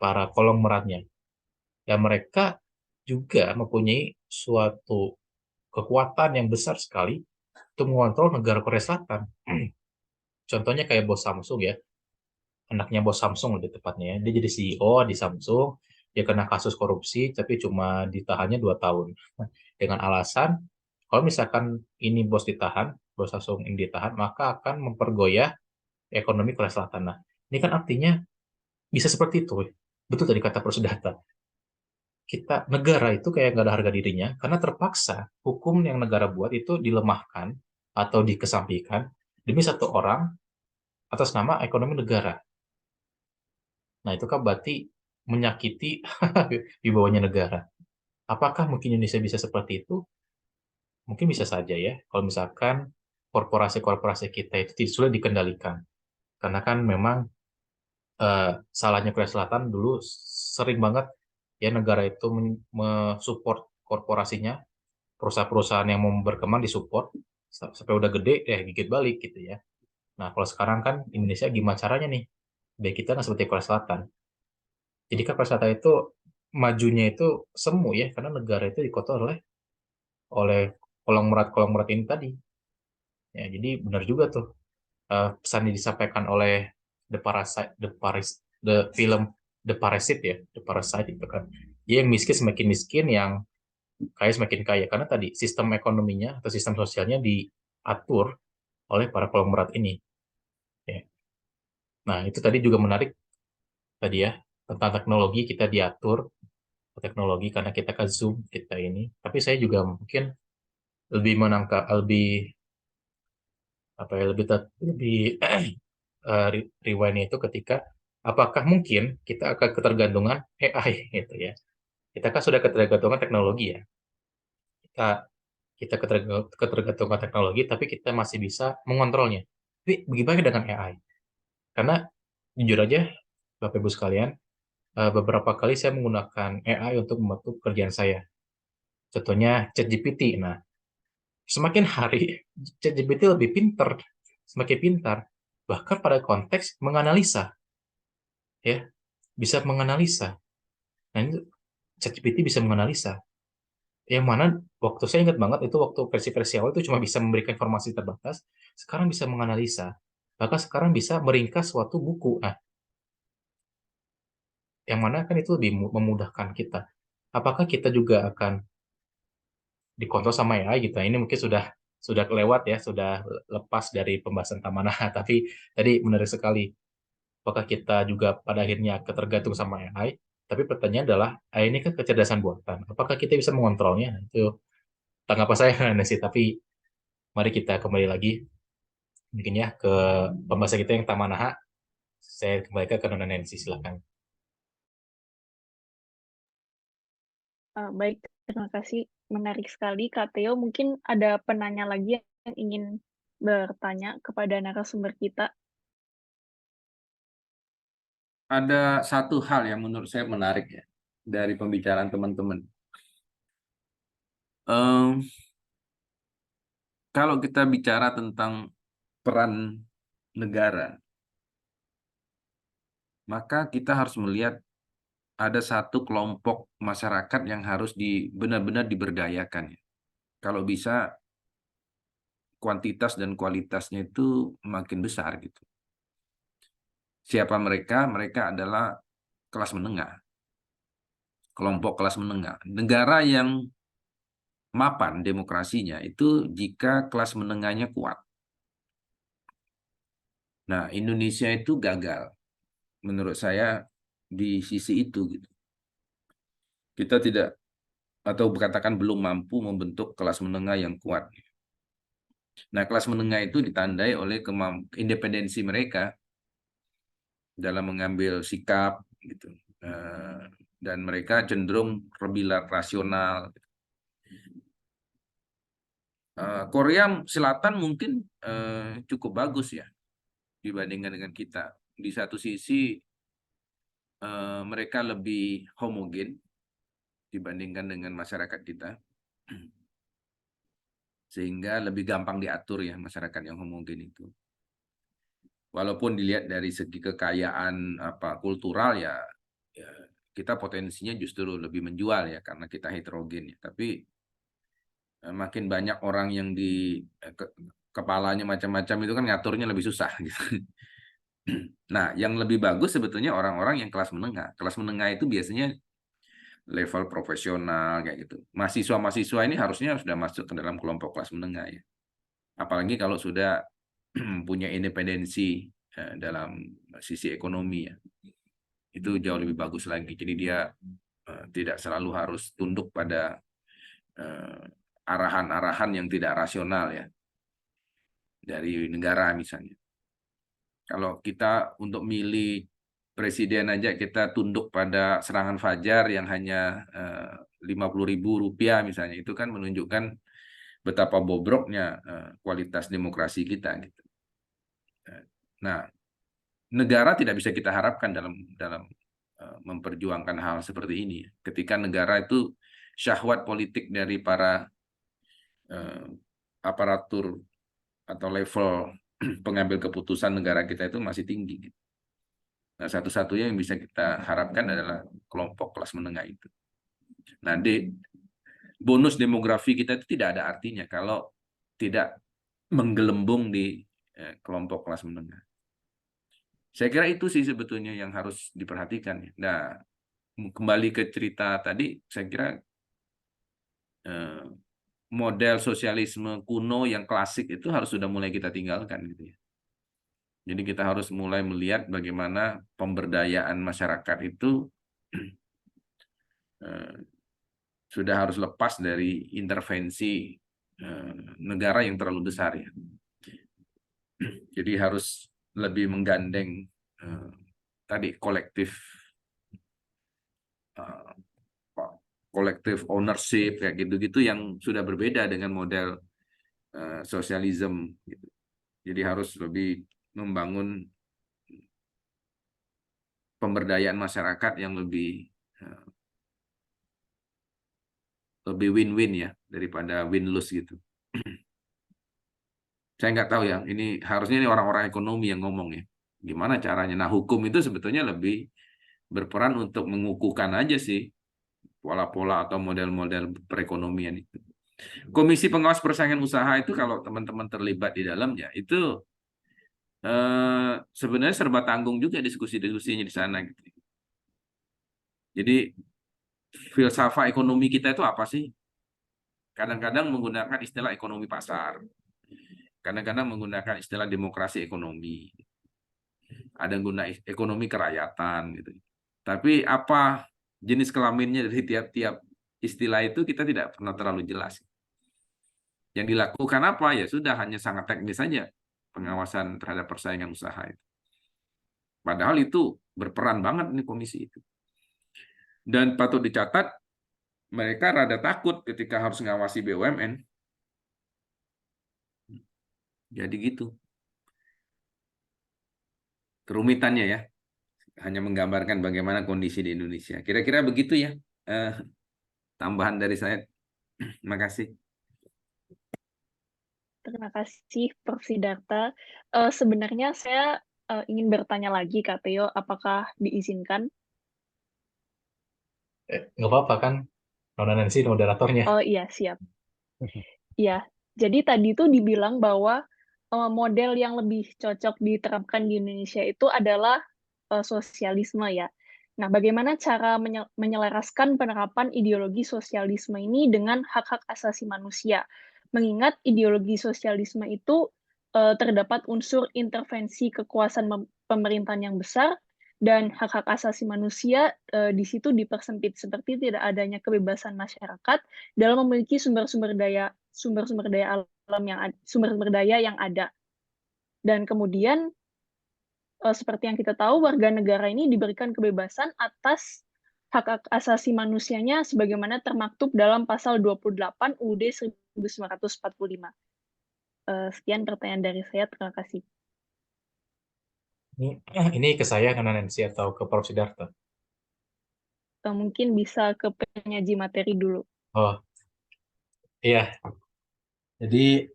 para konglomeratnya. Dan mereka juga mempunyai suatu kekuatan yang besar sekali untuk mengontrol negara Korea Selatan. Contohnya kayak bos Samsung ya, anaknya bos Samsung lebih tepatnya ya. Dia jadi CEO di Samsung, dia kena kasus korupsi, tapi cuma ditahannya 2 tahun. Dengan alasan, kalau misalkan ini bos ditahan, bos Samsung ini ditahan, maka akan mempergoyah ekonomi Korea Selatan. Nah, ini kan artinya bisa seperti itu. Betul tadi kata Persudata. Negara itu kayak nggak ada harga dirinya, karena terpaksa hukum yang negara buat itu dilemahkan atau dikesampingkan demi satu orang atas nama ekonomi negara. Nah, itu kan berarti menyakiti di bawahnya negara. Apakah mungkin Indonesia bisa seperti itu? Mungkin bisa saja ya, kalau misalkan korporasi-korporasi kita itu tidak sulit dikendalikan. Karena kan memang salahnya Korea Selatan dulu sering banget ya negara itu mensupport korporasinya, perusahaan-perusahaan yang mau berkembang disupport, sampai udah gede, gigit balik gitu ya. Nah, kalau sekarang kan Indonesia gimana caranya nih? Biar kita nggak seperti Korea Selatan. Jadi kan Korea Selatan itu majunya itu semu ya, karena negara itu dikotor oleh konglomerat-konglomerat ini tadi. Ya, jadi benar juga tuh pesan yang disampaikan oleh The film The Parasite ya, The Parasite itu kan. Dia yang miskin semakin miskin, yang kaya semakin kaya, karena tadi sistem ekonominya atau sistem sosialnya diatur oleh para konglomerat ini. Ya. Nah, itu tadi juga menarik tadi ya, tentang teknologi kita diatur teknologi karena kita ke Zoom kita ini. Tapi saya juga mungkin lebih menangkap lebih apa ya lebih rewind itu ketika apakah mungkin kita akan ketergantungan AI gitu ya. Kita kan sudah ketergantungan teknologi ya. Kita kita ketergantungan teknologi tapi kita masih bisa mengontrolnya. Tapi bagaimana dengan AI? Karena jujur aja Bapak Ibu sekalian, beberapa kali saya menggunakan AI untuk membantu pekerjaan saya. Contohnya ChatGPT. Nah, semakin hari ChatGPT lebih pintar, semakin pintar. Bahkan pada konteks menganalisa, ya, bisa menganalisa. Nah, ini ChatGPT bisa menganalisa. Yang mana waktu saya ingat banget itu waktu versi-versi awal itu cuma bisa memberikan informasi terbatas, sekarang bisa menganalisa. Bahkan sekarang bisa meringkas suatu buku. Nah, yang mana kan itu lebih memudahkan kita. Apakah kita juga akan dikontrol sama AI gitu? Ini mungkin sudah kelewat ya, sudah lepas dari pembahasan Tamanah. Tapi tadi menarik sekali. Apakah kita juga pada akhirnya ketergantung sama AI? Tapi pertanyaan adalah, AI ini kan kecerdasan buatan. Apakah kita bisa mengontrolnya? Nah, itu tanggapan saya sih. Tapi mari kita kembali lagi mungkin ya ke pembahasan kita yang Tamanaha. Saya kembalikan ke Nona Nancy, silakan. Baik, terima kasih. Menarik sekali, Kak Theo. Mungkin ada penanya lagi yang ingin bertanya kepada narasumber kita. Ada satu hal yang menurut saya menarik ya dari pembicaraan teman-teman. Kalau kita bicara tentang peran negara, maka kita harus melihat ada satu kelompok masyarakat yang harus benar-benar diberdayakan. Kalau bisa kuantitas dan kualitasnya itu makin besar gitu. Siapa mereka? Mereka adalah kelas menengah, kelompok kelas menengah. Negara yang mapan demokrasinya itu jika kelas menengahnya kuat. Nah, Indonesia itu gagal menurut saya di sisi itu gitu. Kita tidak atau katakan belum mampu membentuk kelas menengah yang kuat. Nah, kelas menengah itu ditandai oleh independensi mereka dalam mengambil sikap gitu. Dan mereka cenderung lebih rasional. Korea Selatan mungkin cukup bagus ya dibandingkan dengan kita. Di satu sisi mereka lebih homogen dibandingkan dengan masyarakat kita. sehingga lebih gampang diatur ya masyarakat yang homogen itu. Walaupun dilihat dari segi kekayaan kultural ya kita potensinya justru lebih menjual ya karena kita heterogen ya. Tapi makin banyak orang yang kepalanya macam-macam itu kan ngaturnya lebih susah gitu. Nah, yang lebih bagus sebetulnya orang-orang yang kelas menengah. Kelas menengah itu biasanya level profesional kayak gitu. Mahasiswa-mahasiswa ini harusnya sudah masuk ke dalam kelompok kelas menengah ya. Apalagi kalau sudah punya independensi dalam sisi ekonomi ya. Itu jauh lebih bagus lagi. Jadi dia tidak selalu harus tunduk pada arahan-arahan yang tidak rasional ya dari negara misalnya. Kalau kita untuk milih presiden aja kita tunduk pada serangan fajar yang hanya 50.000 rupiah misalnya, itu kan menunjukkan betapa bobroknya kualitas demokrasi kita gitu. Nah, negara tidak bisa kita harapkan dalam memperjuangkan hal seperti ini. Ketika negara itu syahwat politik dari para aparatur atau level pengambil keputusan negara kita itu masih tinggi. Nah, satu-satunya yang bisa kita harapkan adalah kelompok kelas menengah itu. Nah, bonus demografi kita itu tidak ada artinya kalau tidak menggelembung di kelompok kelas menengah. Saya kira itu sih sebetulnya yang harus diperhatikan. Nah, kembali ke cerita tadi, saya kira model sosialisme kuno yang klasik itu harus sudah mulai kita tinggalkan gitu ya. Jadi kita harus mulai melihat bagaimana pemberdayaan masyarakat itu sudah harus lepas dari intervensi negara yang terlalu besar ya. Jadi harus lebih menggandeng tadi kolektif ownership kayak gitu-gitu yang sudah berbeda dengan model sosialisme gitu. Jadi harus lebih membangun pemberdayaan masyarakat yang lebih win-win ya daripada win-lose gitu. Saya nggak tahu ya, ini harusnya ini orang-orang ekonomi yang ngomong ya. Gimana caranya? Nah, hukum itu sebetulnya lebih berperan untuk mengukuhkan aja sih pola-pola atau model-model perekonomian itu. Komisi Pengawas Persaingan Usaha itu kalau teman-teman terlibat di dalamnya itu sebenarnya serba tanggung juga diskusi-diskusinya di sana gitu. Jadi filsafat ekonomi kita itu apa sih? Kadang-kadang menggunakan istilah ekonomi pasar. Kadang-kadang menggunakan istilah demokrasi ekonomi. Ada yang guna ekonomi kerakyatan gitu. Tapi apa jenis kelaminnya dari tiap-tiap istilah itu kita tidak pernah terlalu jelas. Yang dilakukan apa? Ya sudah, hanya sangat teknis saja pengawasan terhadap persaingan usaha itu. Padahal itu berperan banget nih komisi itu. Dan patut dicatat, mereka rada takut ketika harus ngawasi BUMN. Jadi gitu. Kerumitannya ya. Hanya menggambarkan bagaimana kondisi di Indonesia. Kira-kira begitu ya. Tambahan dari saya. Terima kasih. Terima kasih, Prof. Sidarta. Sebenarnya saya ingin bertanya lagi, Kak Theo, apakah diizinkan? Nggak apa-apa kan, Nona Nancy moderatornya. Oh iya, siap. Iya, jadi tadi itu dibilang bahwa model yang lebih cocok diterapkan di Indonesia itu adalah sosialisme ya. Nah, bagaimana cara menyelaraskan penerapan ideologi sosialisme ini dengan hak-hak asasi manusia? Mengingat ideologi sosialisme itu terdapat unsur intervensi kekuasaan pemerintahan yang besar dan hak-hak asasi manusia di situ dipersempit seperti tidak adanya kebebasan masyarakat dalam memiliki sumber-sumber daya alam sumber-sumber daya yang ada. Dan kemudian seperti yang kita tahu, warga negara ini diberikan kebebasan atas hak asasi manusianya sebagaimana termaktub dalam pasal 28 UUD 1945. Sekian pertanyaan dari saya, terima kasih. Ini ke saya, Nona Nancy, atau ke Prof. Sidarta? Mungkin bisa ke penyaji materi dulu. Oh, iya. Jadi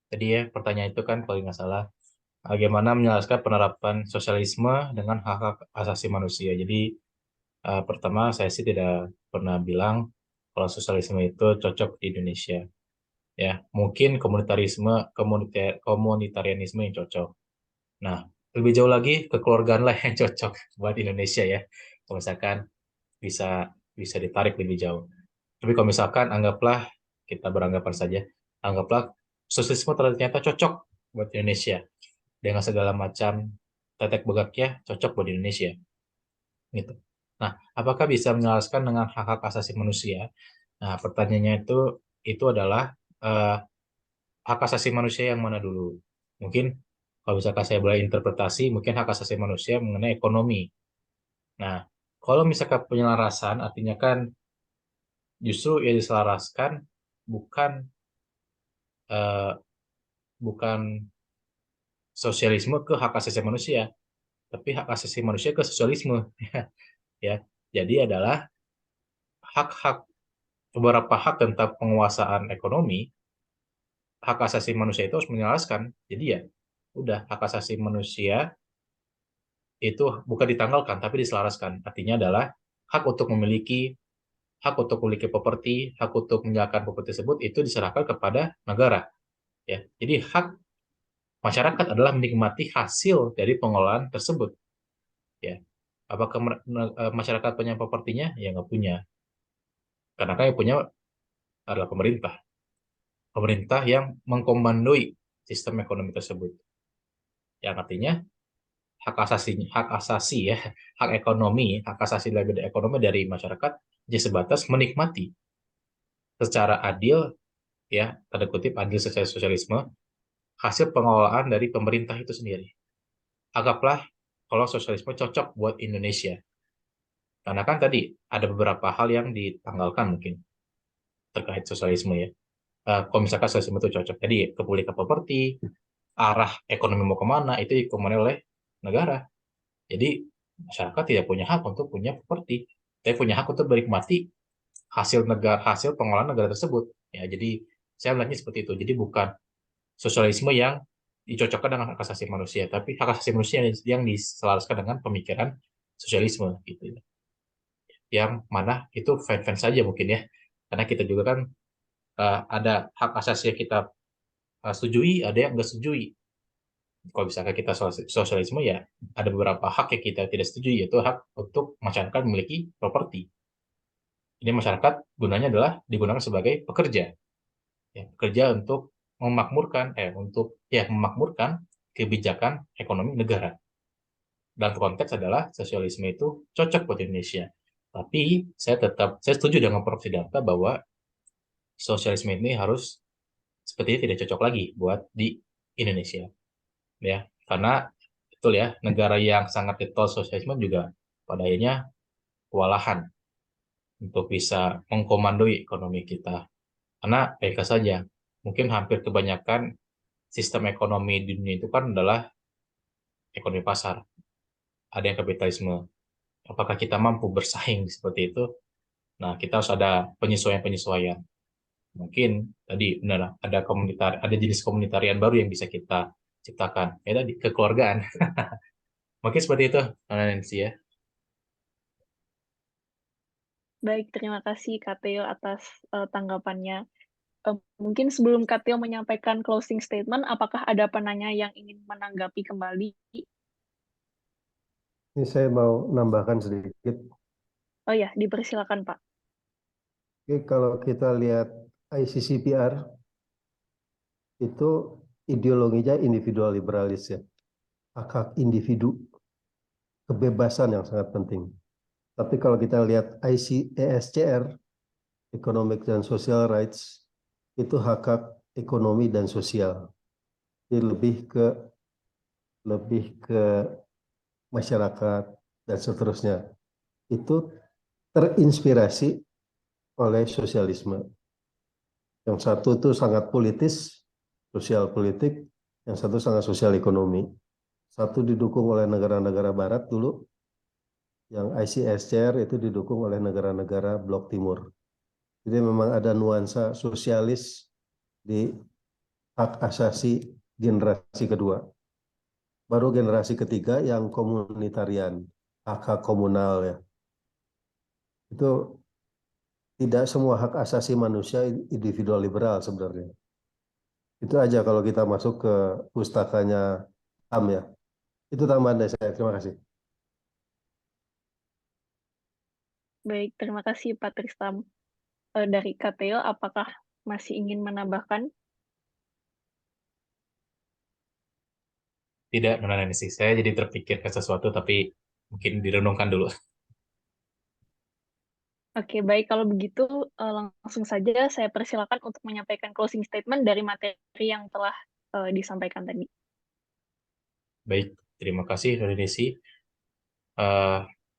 tadi ya pertanyaan itu kan kalau nggak salah, bagaimana menjelaskan penerapan sosialisme dengan hak-hak asasi manusia. Jadi pertama saya sih tidak pernah bilang kalau sosialisme itu cocok di Indonesia. Ya, mungkin komunitarianisme yang cocok. Nah, lebih jauh lagi kekeluargaan lah yang cocok buat Indonesia ya. Kalau misalkan bisa bisa ditarik lebih jauh. Tapi kalau misalkan anggaplah kita beranggapan saja, anggaplah sosialisme ternyata cocok buat Indonesia dengan segala macam tetek begaknya cocok buat Indonesia gitu. Nah, apakah bisa menjelaskan dengan hak-hak asasi manusia? Nah, pertanyaannya itu adalah hak asasi manusia yang mana dulu? Mungkin kalau misalkan saya boleh interpretasi, mungkin hak asasi manusia mengenai ekonomi. Nah, kalau misalkan penyelarasan, artinya kan justru yang diselaraskan bukan eh, bukan sosialisme ke hak asasi manusia, tapi hak asasi manusia ke sosialisme. Ya, jadi adalah hak-hak beberapa hak tentang penguasaan ekonomi, hak asasi manusia itu harus menyelaraskan. Jadi ya, udah hak asasi manusia itu bukan ditanggalkan tapi diselaraskan. Artinya adalah hak untuk memiliki, hak untuk memiliki properti, hak untuk menjalankan properti tersebut itu diserahkan kepada negara. Ya, jadi hak masyarakat adalah menikmati hasil dari pengelolaan tersebut. Ya, apakah masyarakat punya propertinya? Ya nggak punya, karena kan yang punya adalah pemerintah. Pemerintah yang mengkomandoi sistem ekonomi tersebut. Yang artinya hak asasi ya, hak ekonomi, hak asasi dari ekonomi dari masyarakat jadi sebatas menikmati secara adil ya, tanda kutip adil secara sosialisme hasil pengelolaan dari pemerintah itu sendiri. Anggaplah kalau sosialisme cocok buat Indonesia. Karena kan tadi ada beberapa hal yang ditanggalkan mungkin terkait sosialisme ya. Kalau misalkan sosialisme itu cocok, jadi kepemilikan properti, arah ekonomi mau kemana itu dikomandoi oleh negara. Jadi masyarakat tidak punya hak untuk punya properti, tapi punya hak untuk menikmati hasil pengelolaan negara tersebut. Ya, jadi saya melihatnya seperti itu. Jadi bukan sosialisme yang dicocokkan dengan hak asasi manusia, tapi hak asasi manusia yang diselaraskan dengan pemikiran sosialisme gitu. Yang mana itu fans saja mungkin ya, karena kita juga kan ada hak asasi yang kita setujui, ada yang nggak setujui. Kalau misalkan kita sosialisme ya ada beberapa hak yang kita tidak setuju, yaitu hak untuk masyarakat memiliki properti. Ini masyarakat gunanya adalah digunakan sebagai pekerja, ya, pekerja untuk memakmurkan kebijakan ekonomi negara. Dan konteks adalah sosialisme itu cocok buat Indonesia. Tapi saya setuju dengan Prof. Siddhartha bahwa sosialisme ini harus sepertinya tidak cocok lagi buat di Indonesia. Ya, karena betul ya, negara yang sangat getol sosialisme juga pada akhirnya kewalahan untuk bisa mengkomandoi ekonomi kita. Karena saja, mungkin hampir kebanyakan sistem ekonomi di dunia itu kan adalah ekonomi pasar. Ada yang kapitalisme. Apakah kita mampu bersaing seperti itu? Nah, kita harus ada penyesuaian-penyesuaian. Mungkin tadi benar ada jenis komunitarian baru yang bisa kita ciptakan. Ya tadi kekeluargaan. Mungkin seperti itu, Nancy ya. Baik, terima kasih Kak Theo atas tanggapannya. Mungkin sebelum Kak Theo menyampaikan closing statement, apakah ada penanya yang ingin menanggapi kembali? Ini saya mau nambahkan sedikit. Oh ya, dipersilakan Pak. Oke, kalau kita lihat ICCPR itu ideologinya individual liberalis ya, hak individu, kebebasan yang sangat penting. Tapi kalau kita lihat ESCR, Economic dan Social Rights, itu hak ekonomi dan sosial. Jadi lebih ke masyarakat dan seterusnya. Itu terinspirasi oleh sosialisme. Yang satu itu sangat politis, sosial politik, yang satu sangat sosial ekonomi. Satu didukung oleh negara-negara barat dulu, yang ICSCR itu didukung oleh negara-negara blok timur. Jadi memang ada nuansa sosialis di hak asasi generasi kedua. Baru generasi ketiga yang komunitarian, hak-hak komunal ya. Itu tidak semua hak asasi manusia individual liberal sebenarnya. Itu aja kalau kita masuk ke pustakanya HAM ya. Itu tambahan dari saya. Terima kasih. Baik, terima kasih Pak Tristam. Dari KTO, apakah masih ingin menambahkan? Tidak, Nurhaningsi. Saya jadi terpikirkan sesuatu, tapi mungkin direnungkan dulu. Oke, baik. Kalau begitu, langsung saja saya persilakan untuk menyampaikan closing statement dari materi yang telah disampaikan tadi. Baik, terima kasih Nurhaningsi.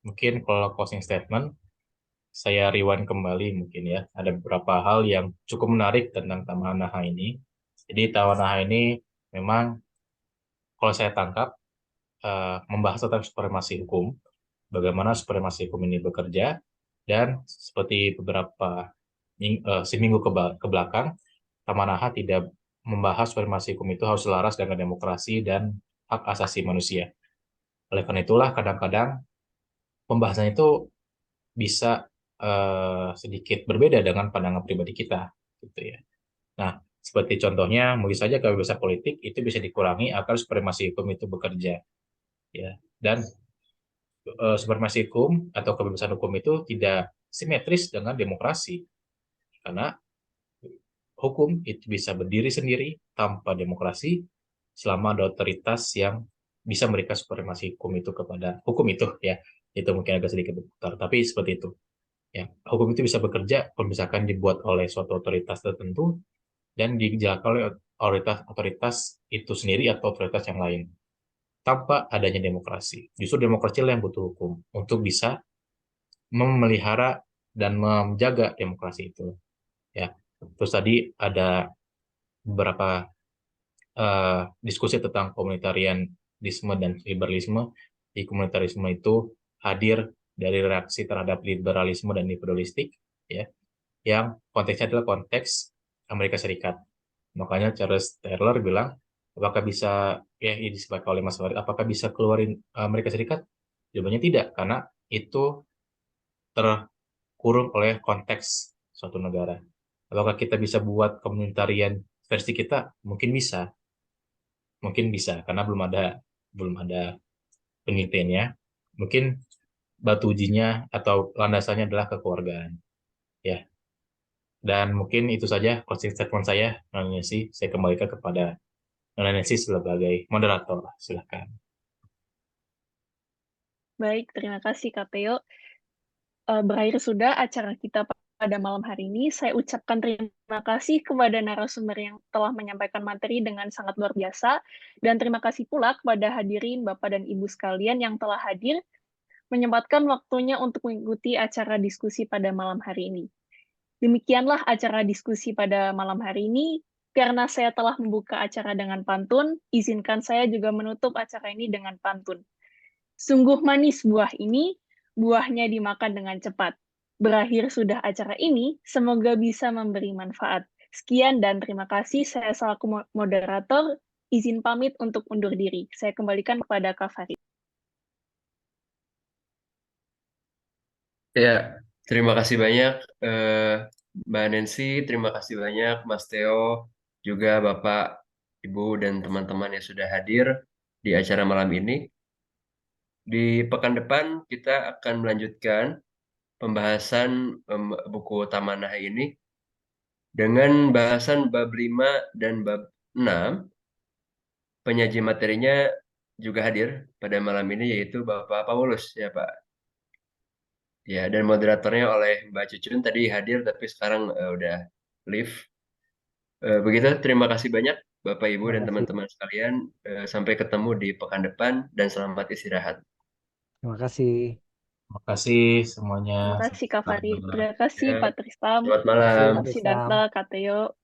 Mungkin kalau closing statement, saya rewind kembali mungkin ya. Ada beberapa hal yang cukup menarik tentang Tamanaha ini. Jadi Tamanaha ini memang kalau saya tangkap membahas tentang supremasi hukum, bagaimana supremasi hukum ini bekerja, dan seperti beberapa seminggu ke belakang, Tamanaha tidak membahas supremasi hukum itu harus selaras dengan demokrasi dan hak asasi manusia. Oleh karena itulah kadang-kadang pembahasan itu bisa sedikit berbeda dengan pandangan pribadi kita, gitu ya. Nah, seperti contohnya, mungkin saja kebebasan politik itu bisa dikurangi agar supremasi hukum itu bekerja, ya. Dan supremasi hukum atau kebebasan hukum itu tidak simetris dengan demokrasi, karena hukum itu bisa berdiri sendiri tanpa demokrasi selama ada otoritas yang bisa memberikan supremasi hukum itu kepada hukum itu, ya. Itu mungkin agak sedikit berputar, tapi seperti itu. Ya, hukum itu bisa bekerja kalau misalkan dibuat oleh suatu otoritas tertentu dan dijalankan oleh otoritas itu sendiri atau otoritas yang lain tanpa adanya demokrasi. Justru demokrasi lah yang butuh hukum untuk bisa memelihara dan menjaga demokrasi itu. Ya, terus tadi ada beberapa diskusi tentang komunitarianisme dan liberalisme. Di komunitarisme itu hadir dari reaksi terhadap liberalisme dan individualistik, ya, yang konteksnya adalah konteks Amerika Serikat. Makanya Charles Taylor bilang, apakah bisa, ya ini disebutkan oleh Mas Farid, apakah bisa keluarin Amerika Serikat? Jawabannya tidak, karena itu terkurung oleh konteks suatu negara. Apakah kita bisa buat komunitarian versi kita? Mungkin bisa, karena belum ada penelitiannya. Mungkin batu ujinya atau landasannya adalah kekeluargaan, ya. Dan mungkin itu saja closing statement saya, Nancy. Saya kembalikan kepada Nancy sebagai moderator. Silakan. Baik, terima kasih KTO. Berakhir sudah acara kita pada malam hari ini. Saya ucapkan terima kasih kepada narasumber yang telah menyampaikan materi dengan sangat luar biasa. Dan terima kasih pula kepada hadirin Bapak dan Ibu sekalian yang telah hadir, menyempatkan waktunya untuk mengikuti acara diskusi pada malam hari ini. Demikianlah acara diskusi pada malam hari ini. Karena saya telah membuka acara dengan pantun, izinkan saya juga menutup acara ini dengan pantun. Sungguh manis buah ini, buahnya dimakan dengan cepat. Berakhir sudah acara ini, semoga bisa memberi manfaat. Sekian dan terima kasih. Saya selaku moderator, izin pamit untuk undur diri. Saya kembalikan kepada Kak Farid. Ya, terima kasih banyak Mbak Nancy, terima kasih banyak Mas Theo, juga Bapak, Ibu, dan teman-teman yang sudah hadir di acara malam ini. Di pekan depan kita akan melanjutkan pembahasan buku Tamanaha ini dengan bahasan bab 5 dan bab 6. Penyaji materinya juga hadir pada malam ini yaitu Bapak Paulus, ya Pak. Ya, dan moderatornya oleh Mbak Cucun tadi hadir tapi sekarang udah leave. Begitu, terima kasih banyak Bapak Ibu Terima dan kasih. teman-teman sekalian. Sampai ketemu di pekan depan dan selamat istirahat. Terima kasih. Terima kasih semuanya. Terima kasih Kak Farid. Terima kasih Ya, Pak Tristam. selamat Terima kasih, malam. Pak Pak Islam. Sidarta, KTO.